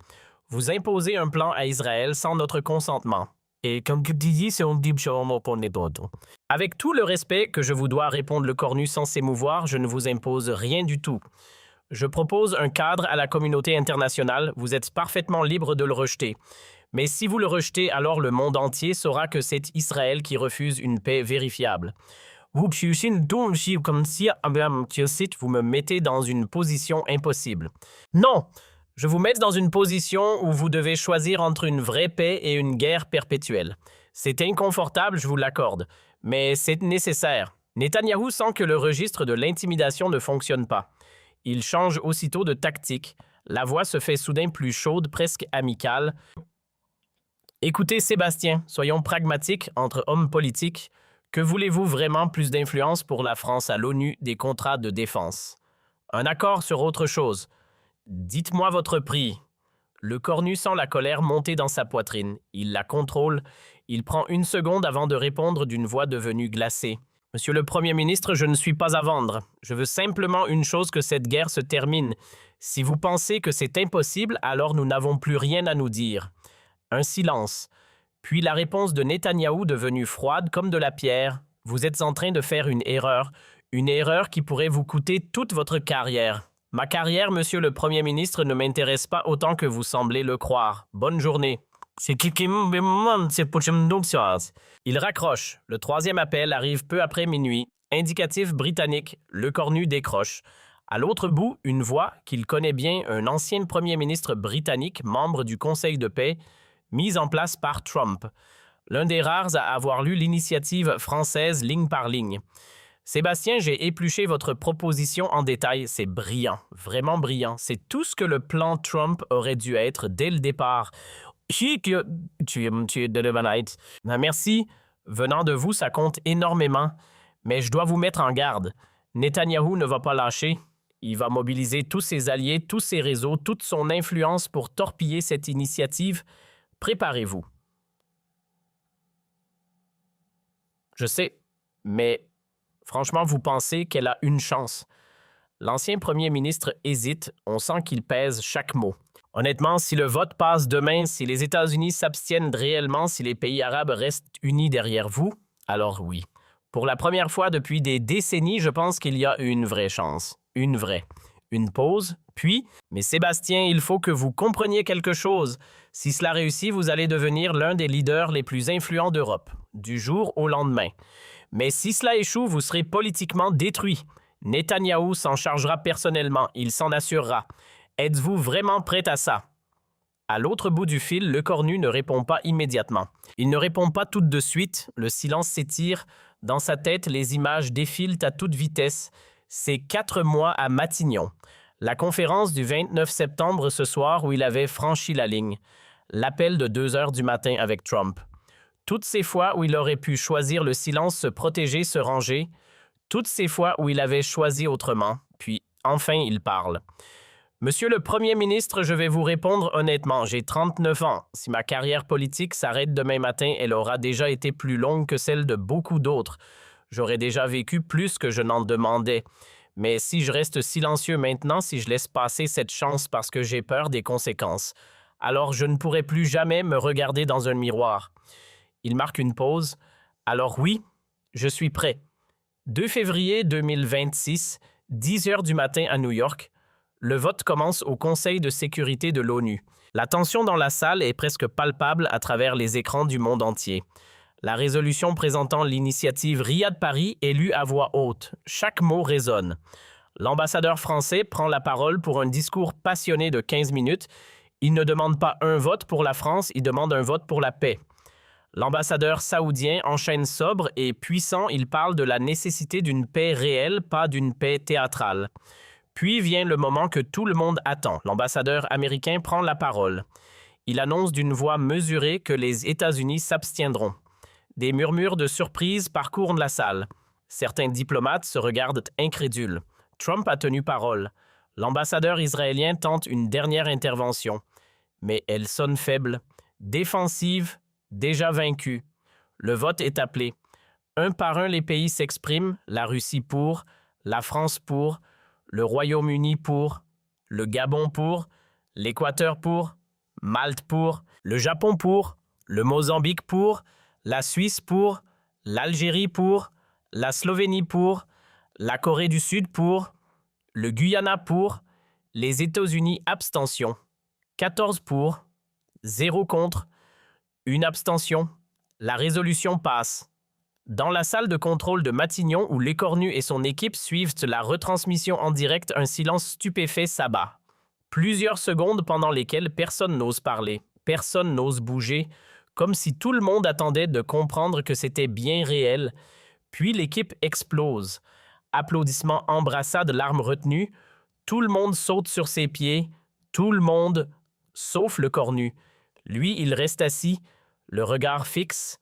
Vous imposez un plan à Israël sans notre consentement. Et comme tu dis, c'est un deep show pour les autres. Avec tout le respect que je vous dois, répondre le Cornu sans s'émouvoir, je ne vous impose rien du tout. Je propose un cadre à la communauté internationale, vous êtes parfaitement libre de le rejeter. Mais si vous le rejetez, alors le monde entier saura que c'est Israël qui refuse une paix vérifiable. Vous me mettez dans une position impossible. Non! Je vous mets dans une position où vous devez choisir entre une vraie paix et une guerre perpétuelle. C'est inconfortable, je vous l'accorde, mais c'est nécessaire. Netanyahou sent que le registre de l'intimidation ne fonctionne pas. Il change aussitôt de tactique. La voix se fait soudain plus chaude, presque amicale. Écoutez, Sébastien, soyons pragmatiques entre hommes politiques. Que voulez-vous vraiment plus d'influence pour la France à l'ONU des contrats de défense? Un accord sur autre chose. Dites-moi votre prix. Le Cornu sent la colère monter dans sa poitrine. Il la contrôle. Il prend une seconde avant de répondre d'une voix devenue glacée. Monsieur le Premier ministre, je ne suis pas à vendre. Je veux simplement une chose, que cette guerre se termine. Si vous pensez que c'est impossible, alors nous n'avons plus rien à nous dire. Un silence. Puis la réponse de Netanyahou devenue froide comme de la pierre. Vous êtes en train de faire une erreur qui pourrait vous coûter toute votre carrière. Ma carrière, monsieur le Premier ministre, ne m'intéresse pas autant que vous semblez le croire. Bonne journée. Il raccroche. Le troisième appel arrive peu après minuit. Indicatif britannique, le cornu décroche. À l'autre bout, une voix qu'il connaît bien, un ancien premier ministre britannique, membre du Conseil de paix, mise en place par Trump. L'un des rares à avoir lu l'initiative française ligne par ligne. Sébastien, j'ai épluché votre proposition en détail. C'est brillant, vraiment brillant. C'est tout ce que le plan Trump aurait dû être dès le départ. Merci. Venant de vous, ça compte énormément. Mais je dois vous mettre en garde. Netanyahou ne va pas lâcher. Il va mobiliser tous ses alliés, tous ses réseaux, toute son influence pour torpiller cette initiative. Préparez-vous. Je sais, mais franchement, vous pensez qu'elle a une chance. L'ancien premier ministre hésite, on sent qu'il pèse chaque mot. Honnêtement, si le vote passe demain, si les États-Unis s'abstiennent réellement, si les pays arabes restent unis derrière vous, alors oui. Pour la première fois depuis des décennies, je pense qu'il y a une vraie chance. Une vraie. Une pause, puis, mais Sébastien, il faut que vous compreniez quelque chose. Si cela réussit, vous allez devenir l'un des leaders les plus influents d'Europe, du jour au lendemain. Mais si cela échoue, vous serez politiquement détruit. Netanyahou s'en chargera personnellement, il s'en assurera. Êtes-vous vraiment prêt à ça? À l'autre bout du fil, le cornu ne répond pas immédiatement. Il ne répond pas tout de suite, le silence s'étire. Dans sa tête, les images défilent à toute vitesse. C'est 4 mois à Matignon. La conférence du 29 septembre ce soir où il avait franchi la ligne. L'appel de 2 heures du matin avec Trump. Toutes ces fois où il aurait pu choisir le silence, se protéger, se ranger. Toutes ces fois où il avait choisi autrement. Puis, enfin, il parle. Monsieur le Premier ministre, je vais vous répondre honnêtement. J'ai 39 ans. Si ma carrière politique s'arrête demain matin, elle aura déjà été plus longue que celle de beaucoup d'autres. J'aurais déjà vécu plus que je n'en demandais. Mais si je reste silencieux maintenant, si je laisse passer cette chance parce que j'ai peur des conséquences, alors je ne pourrai plus jamais me regarder dans un miroir. Il marque une pause. Alors oui, je suis prêt. 2 février 2026, 10 heures du matin à New York. Le vote commence au Conseil de sécurité de l'ONU. La tension dans la salle est presque palpable à travers les écrans du monde entier. La résolution présentant l'initiative Riyad Paris est lue à voix haute. Chaque mot résonne. L'ambassadeur français prend la parole pour un discours passionné de 15 minutes. Il ne demande pas un vote pour la France, il demande un vote pour la paix. L'ambassadeur saoudien enchaîne sobre et puissant, il parle de la nécessité d'une paix réelle, pas d'une paix théâtrale. Puis vient le moment que tout le monde attend. L'ambassadeur américain prend la parole. Il annonce d'une voix mesurée que les États-Unis s'abstiendront. Des murmures de surprise parcourent la salle. Certains diplomates se regardent incrédules. Trump a tenu parole. L'ambassadeur israélien tente une dernière intervention. Mais elle sonne faible, défensive, déjà vaincue. Le vote est appelé. Un par un, les pays s'expriment. La Russie pour, la France pour, le Royaume-Uni pour, le Gabon pour, l'Équateur pour, Malte pour, le Japon pour, le Mozambique pour, la Suisse pour, l'Algérie pour, la Slovénie pour, la Corée du Sud pour, le Guyana pour, les États-Unis abstention. 14 pour, 0 contre, une abstention. La résolution passe. Dans la salle de contrôle de Matignon où Lécornu et son équipe suivent la retransmission en direct, un silence stupéfait s'abat. Plusieurs secondes pendant lesquelles personne n'ose parler, personne n'ose bouger, comme si tout le monde attendait de comprendre que c'était bien réel. Puis l'équipe explose. Applaudissements, embrassades, larmes retenues. Tout le monde saute sur ses pieds. Tout le monde, sauf le cornu. Lui, il reste assis, le regard fixe.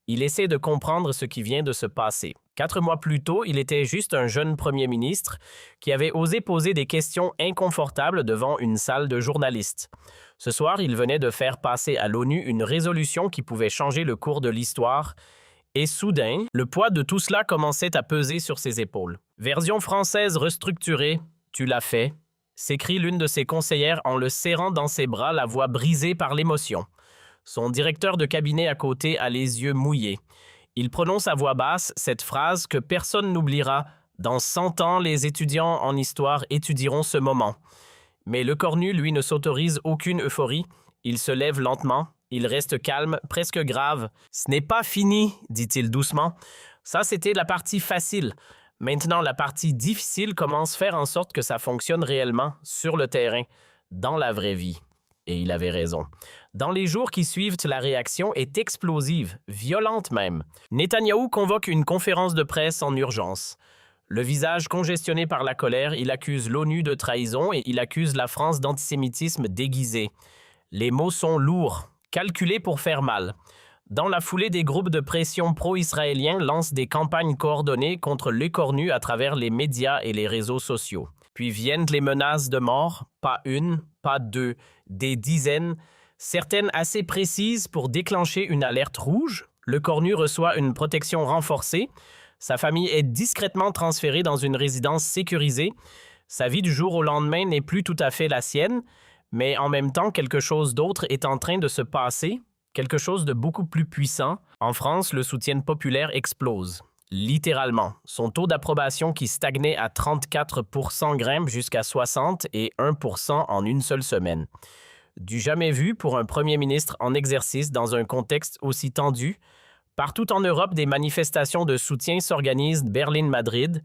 Il essaie de comprendre ce qui vient de se passer. 4 mois plus tôt, il était juste un jeune premier ministre qui avait osé poser des questions inconfortables devant une salle de journalistes. Ce soir, il venait de faire passer à l'ONU une résolution qui pouvait changer le cours de l'histoire. Et soudain, le poids de tout cela commençait à peser sur ses épaules. Version française restructurée, tu l'as fait, s'écrie l'une de ses conseillères en le serrant dans ses bras, la voix brisée par l'émotion. Son directeur de cabinet à côté a les yeux mouillés. Il prononce à voix basse cette phrase que personne n'oubliera. Dans 100 ans, les étudiants en histoire étudieront ce moment. Mais le cornu, lui, ne s'autorise aucune euphorie. Il se lève lentement, Il reste calme, presque grave. « Ce n'est pas fini, dit-il doucement. Ça, c'était la partie facile. Maintenant, la partie difficile commence à faire en sorte que ça fonctionne réellement sur le terrain, dans la vraie vie. » Et il avait raison. Dans les jours qui suivent, la réaction est explosive, violente même. Netanyahou convoque une conférence de presse en urgence. Le visage congestionné par la colère, il accuse l'ONU de trahison et il accuse la France d'antisémitisme déguisé. Les mots sont lourds, calculés pour faire mal. Dans la foulée, des groupes de pression pro-israéliens lancent des campagnes coordonnées contre l'écornu à travers les médias et les réseaux sociaux. Puis viennent les menaces de mort, pas une, pas deux, des dizaines, certaines assez précises pour déclencher une alerte rouge. L'écornu reçoit une protection renforcée. Sa famille est discrètement transférée dans une résidence sécurisée. Sa vie du jour au lendemain n'est plus tout à fait la sienne, mais en même temps, quelque chose d'autre est en train de se passer, quelque chose de beaucoup plus puissant. En France, le soutien populaire explose. Littéralement. Son taux d'approbation qui stagnait à 34% grimpe jusqu'à 60% et 1% en une seule semaine. Du jamais vu pour un premier ministre en exercice dans un contexte aussi tendu. Partout en Europe, des manifestations de soutien s'organisent Berlin-Madrid,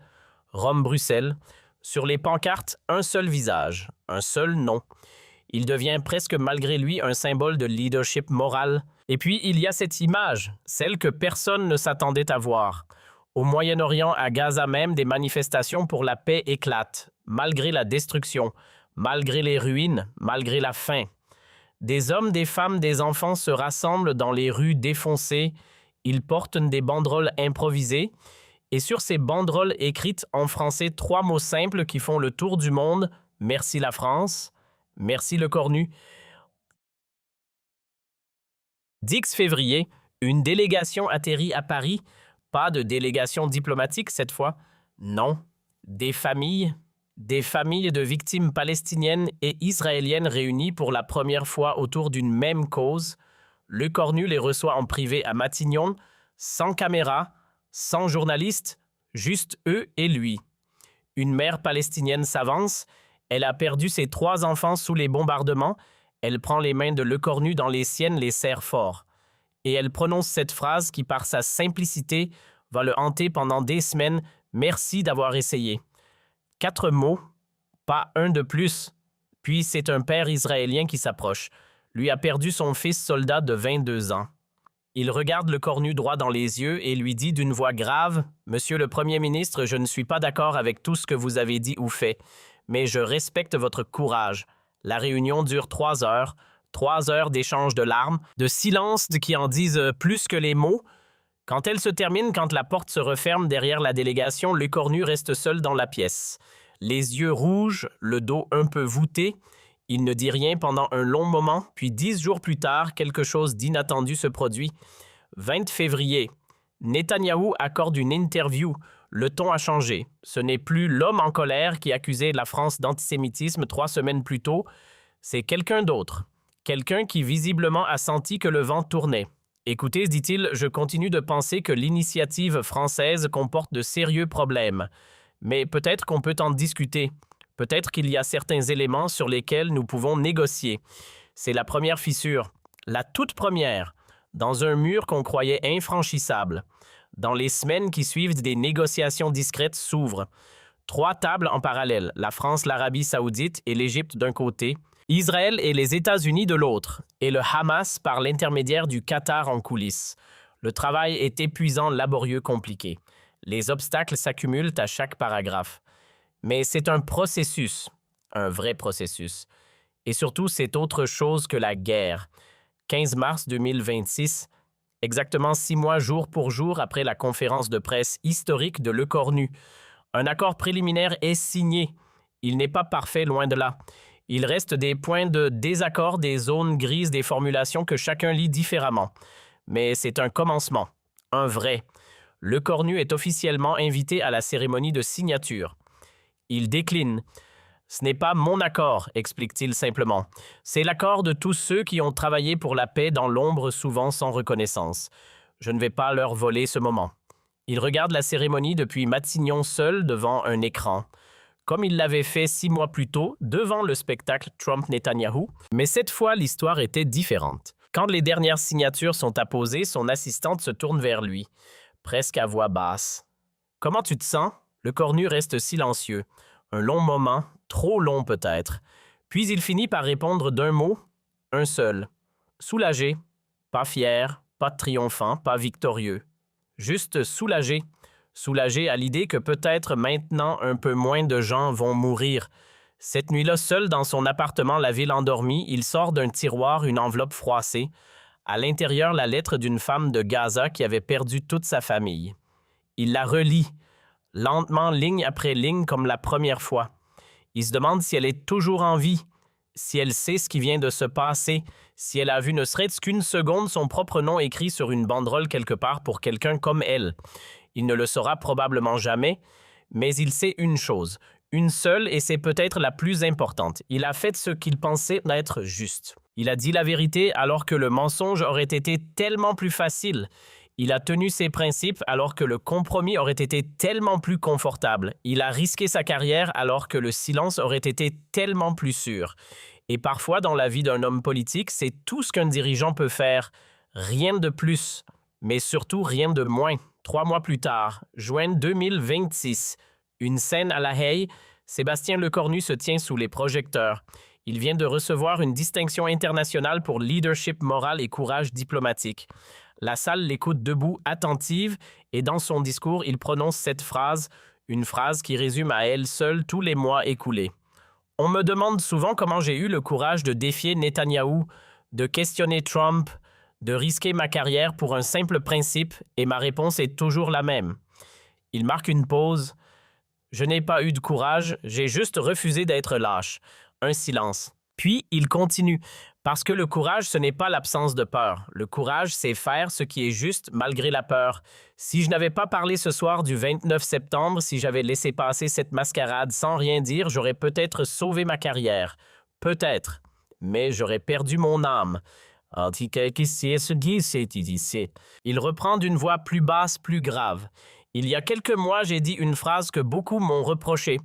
Rome-Bruxelles. Sur les pancartes, un seul visage, un seul nom. Il devient presque malgré lui un symbole de leadership moral. Et puis, il y a cette image, celle que personne ne s'attendait à voir. Au Moyen-Orient, à Gaza même, des manifestations pour la paix éclatent, malgré la destruction, malgré les ruines, malgré la faim. Des hommes, des femmes, des enfants se rassemblent dans les rues défoncées. Ils portent des banderoles improvisées. Et sur ces banderoles écrites en français 3 mots simples qui font le tour du monde, « Merci la France »,« Merci le Cornu ». 10 février, une délégation atterrit à Paris. Pas de délégation diplomatique cette fois. Non, des familles de victimes palestiniennes et israéliennes réunies pour la première fois autour d'une même cause. L'écornu les reçoit en privé à Matignon, sans caméra, sans journaliste, juste eux et lui. Une mère palestinienne s'avance. Elle a perdu ses 3 enfants sous les bombardements. Elle prend les mains de l'écornu dans les siennes, les serre fort. Et elle prononce cette phrase qui, par sa simplicité, va le hanter pendant des semaines. « Merci d'avoir essayé ». 4 mots, pas un de plus. Puis c'est un père israélien qui s'approche. Lui a perdu son fils soldat de 22 ans. Il regarde l'écornu droit dans les yeux et lui dit d'une voix grave « Monsieur le Premier ministre, je ne suis pas d'accord avec tout ce que vous avez dit ou fait, mais je respecte votre courage. La réunion dure 3 heures. 3 heures d'échange de larmes, de silence qui en disent plus que les mots. Quand elle se termine, quand la porte se referme derrière la délégation, l'écornu reste seul dans la pièce. Les yeux rouges, le dos un peu voûté. Il ne dit rien pendant un long moment, puis 10 jours plus tard, quelque chose d'inattendu se produit. 20 février. Netanyahou accorde une interview. Le ton a changé. Ce n'est plus l'homme en colère qui accusait la France d'antisémitisme 3 semaines plus tôt. C'est quelqu'un d'autre. Quelqu'un qui visiblement a senti que le vent tournait. Écoutez, dit-il, je continue de penser que l'initiative française comporte de sérieux problèmes. Mais peut-être qu'on peut en discuter. Peut-être qu'il y a certains éléments sur lesquels nous pouvons négocier. C'est la première fissure, la toute première, dans un mur qu'on croyait infranchissable. Dans les semaines qui suivent, des négociations discrètes s'ouvrent. 3 tables en parallèle, la France, l'Arabie saoudite et l'Égypte d'un côté, Israël et les États-Unis de l'autre, et le Hamas par l'intermédiaire du Qatar en coulisses. Le travail est épuisant, laborieux, compliqué. Les obstacles s'accumulent à chaque paragraphe. Mais c'est un processus, un vrai processus. Et surtout, c'est autre chose que la guerre. 15 mars 2026, exactement 6 mois jour pour jour après la conférence de presse historique de l'écornu. Un accord préliminaire est signé. Il n'est pas parfait, loin de là. Il reste des points de désaccord, des zones grises, des formulations que chacun lit différemment. Mais c'est un commencement, un vrai. L'écornu est officiellement invité à la cérémonie de signature. Il décline. « Ce n'est pas mon accord », explique-t-il simplement. « C'est l'accord de tous ceux qui ont travaillé pour la paix dans l'ombre, souvent sans reconnaissance. Je ne vais pas leur voler ce moment. » Il regarde la cérémonie depuis Matignon seul devant un écran, comme il l'avait fait 6 mois plus tôt devant le spectacle Trump-Netanyahou. Mais cette fois, l'histoire était différente. Quand les dernières signatures sont apposées, son assistante se tourne vers lui, presque à voix basse. « Comment tu te sens ?» Le cornu reste silencieux. Un long moment, trop long peut-être. Puis il finit par répondre d'un mot, un seul. Soulagé, pas fier, pas triomphant, pas victorieux. Juste soulagé. Soulagé à l'idée que peut-être maintenant un peu moins de gens vont mourir. Cette nuit-là, seul dans son appartement, la ville endormie, il sort d'un tiroir une enveloppe froissée. À l'intérieur, la lettre d'une femme de Gaza qui avait perdu toute sa famille. Il la relit, lentement, ligne après ligne, comme la première fois. Il se demande si elle est toujours en vie, si elle sait ce qui vient de se passer, si elle a vu ne serait-ce qu'une seconde son propre nom écrit sur une banderole quelque part pour quelqu'un comme elle. Il ne le saura probablement jamais, mais il sait une chose, une seule, et c'est peut-être la plus importante. Il a fait ce qu'il pensait être juste. Il a dit la vérité alors que le mensonge aurait été tellement plus facile. Il a tenu ses principes alors que le compromis aurait été tellement plus confortable. Il a risqué sa carrière alors que le silence aurait été tellement plus sûr. Et parfois, dans la vie d'un homme politique, c'est tout ce qu'un dirigeant peut faire. Rien de plus, mais surtout rien de moins. 3 mois plus tard, juin 2026, une scène à La Haye, Sébastien Lecornu se tient sous les projecteurs. Il vient de recevoir une distinction internationale pour leadership moral et courage diplomatique. La salle l'écoute debout, attentive, et dans son discours, il prononce cette phrase, une phrase qui résume à elle seule tous les mois écoulés. On me demande souvent comment j'ai eu le courage de défier Netanyahou, de questionner Trump, de risquer ma carrière pour un simple principe, et ma réponse est toujours la même. Il marque une pause. Je n'ai pas eu de courage, j'ai juste refusé d'être lâche. Un silence. Puis il continue, parce que le courage, ce n'est pas l'absence de peur. Le courage, c'est faire ce qui est juste malgré la peur. Si je n'avais pas parlé ce soir du 29 septembre, si j'avais laissé passer cette mascarade sans rien dire, j'aurais peut-être sauvé ma carrière. Peut-être. Mais j'aurais perdu mon âme. Il reprend d'une voix plus basse, plus grave. Il y a quelques mois, j'ai dit une phrase que beaucoup m'ont reprochée.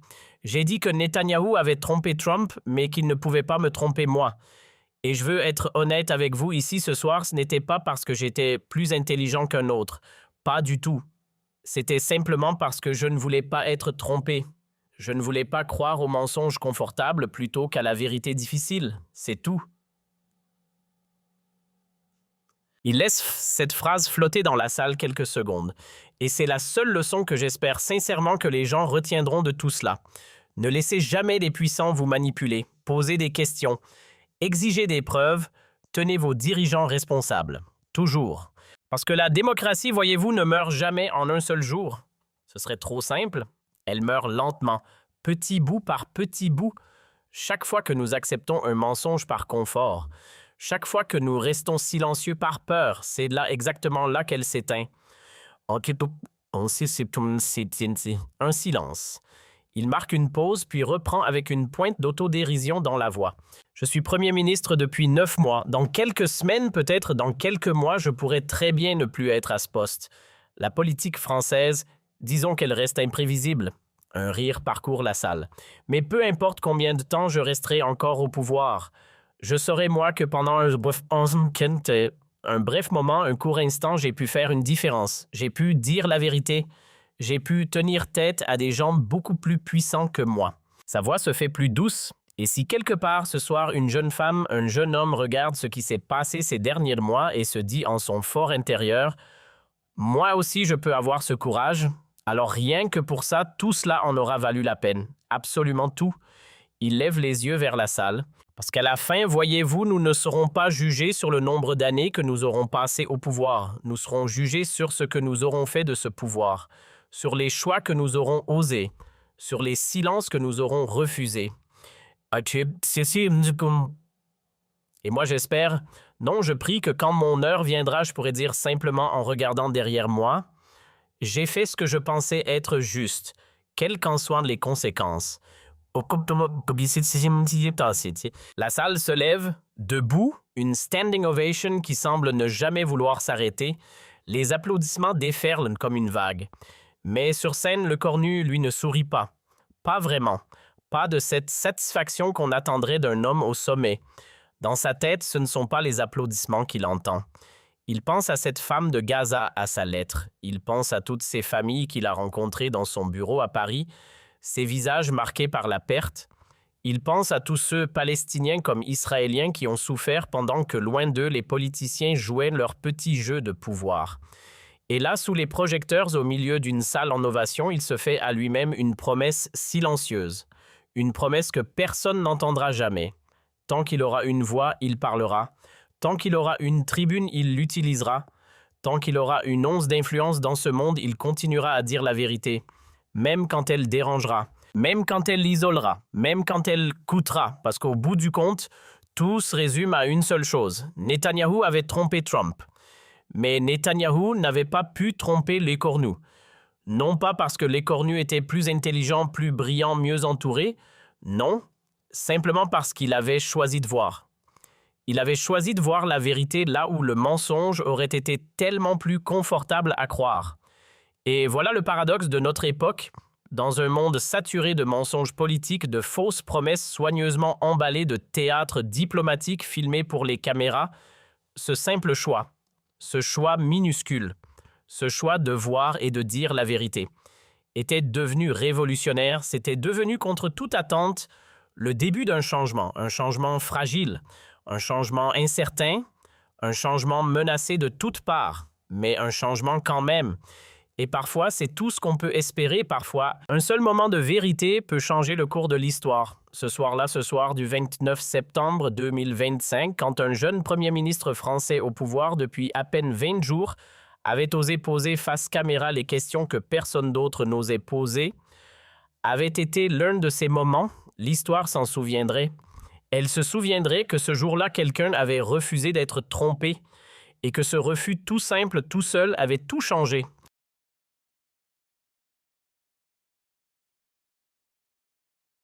J'ai dit que Netanyahou avait trompé Trump, mais qu'il ne pouvait pas me tromper moi. Et je veux être honnête avec vous ici ce soir, ce n'était pas parce que j'étais plus intelligent qu'un autre. Pas du tout. C'était simplement parce que je ne voulais pas être trompé. Je ne voulais pas croire aux mensonges confortables plutôt qu'à la vérité difficile. C'est tout. Il laisse cette phrase flotter dans la salle quelques secondes. Et c'est la seule leçon que j'espère sincèrement que les gens retiendront de tout cela. Ne laissez jamais les puissants vous manipuler. Posez des questions. Exigez des preuves. Tenez vos dirigeants responsables. Toujours. Parce que la démocratie, voyez-vous, ne meurt jamais en un seul jour. Ce serait trop simple. Elle meurt lentement, petit bout par petit bout. Chaque fois que nous acceptons un mensonge par confort, chaque fois que nous restons silencieux par peur, c'est là exactement là qu'elle s'éteint. Un silence. Il marque une pause, puis reprend avec une pointe d'autodérision dans la voix. Je suis Premier ministre depuis 9 mois. Dans quelques semaines, peut-être dans quelques mois, je pourrais très bien ne plus être à ce poste. La politique française, disons qu'elle reste imprévisible. Un rire parcourt la salle. Mais peu importe combien de temps je resterai encore au pouvoir, je saurai moi que pendant un bref moment, un court instant, j'ai pu faire une différence. J'ai pu dire la vérité. J'ai pu tenir tête à des gens beaucoup plus puissants que moi. Sa voix se fait plus douce. Et si quelque part ce soir, une jeune femme, un jeune homme regarde ce qui s'est passé ces derniers mois et se dit en son fort intérieur « Moi aussi, je peux avoir ce courage », alors rien que pour ça, tout cela en aura valu la peine. Absolument tout. Il lève les yeux vers la salle. Parce qu'à la fin, voyez-vous, nous ne serons pas jugés sur le nombre d'années que nous aurons passé au pouvoir. Nous serons jugés sur ce que nous aurons fait de ce pouvoir, sur les choix que nous aurons osés, sur les silences que nous aurons refusés. Et moi j'espère, non, je prie que quand mon heure viendra, je pourrai dire simplement en regardant derrière moi, j'ai fait ce que je pensais être juste, quelles qu'en soient les conséquences. La salle se lève, debout, une standing ovation qui semble ne jamais vouloir s'arrêter. Les applaudissements déferlent comme une vague. Mais sur scène, Lecornu, lui, ne sourit pas. Pas vraiment. Pas de cette satisfaction qu'on attendrait d'un homme au sommet. Dans sa tête, ce ne sont pas les applaudissements qu'il entend. Il pense à cette femme de Gaza à sa lettre. Il pense à toutes ces familles qu'il a rencontrées dans son bureau à Paris, ces visages marqués par la perte. Il pense à tous ceux, palestiniens comme israéliens, qui ont souffert pendant que, loin d'eux, les politiciens jouaient leur petit jeu de pouvoir. Et là, sous les projecteurs, au milieu d'une salle en ovation, il se fait à lui-même une promesse silencieuse. Une promesse que personne n'entendra jamais. Tant qu'il aura une voix, il parlera. Tant qu'il aura une tribune, il l'utilisera. Tant qu'il aura une once d'influence dans ce monde, il continuera à dire la vérité. Même quand elle dérangera. Même quand elle l'isolera. Même quand elle coûtera. Parce qu'au bout du compte, tout se résume à une seule chose. Netanyahou avait trompé Trump. Mais Netanyahou n'avait pas pu tromper l'écornu. Non pas parce que l'écornu était plus intelligent, plus brillant, mieux entouré. Non, simplement parce qu'il avait choisi de voir. Il avait choisi de voir la vérité là où le mensonge aurait été tellement plus confortable à croire. Et voilà le paradoxe de notre époque. Dans un monde saturé de mensonges politiques, de fausses promesses soigneusement emballées de théâtre diplomatique filmé pour les caméras, ce simple choix, ce choix minuscule, ce choix de voir et de dire la vérité, était devenu révolutionnaire, c'était devenu contre toute attente le début d'un changement fragile, un changement incertain, un changement menacé de toutes parts, mais un changement quand même. Et parfois, c'est tout ce qu'on peut espérer. Parfois, un seul moment de vérité peut changer le cours de l'histoire. Ce soir-là, ce soir du 29 septembre 2025, quand un jeune premier ministre français au pouvoir depuis à peine 20 jours avait osé poser face caméra les questions que personne d'autre n'osait poser, avait été l'un de ces moments, l'histoire s'en souviendrait. Elle se souviendrait que ce jour-là, quelqu'un avait refusé d'être trompé et que ce refus tout simple, tout seul, avait tout changé.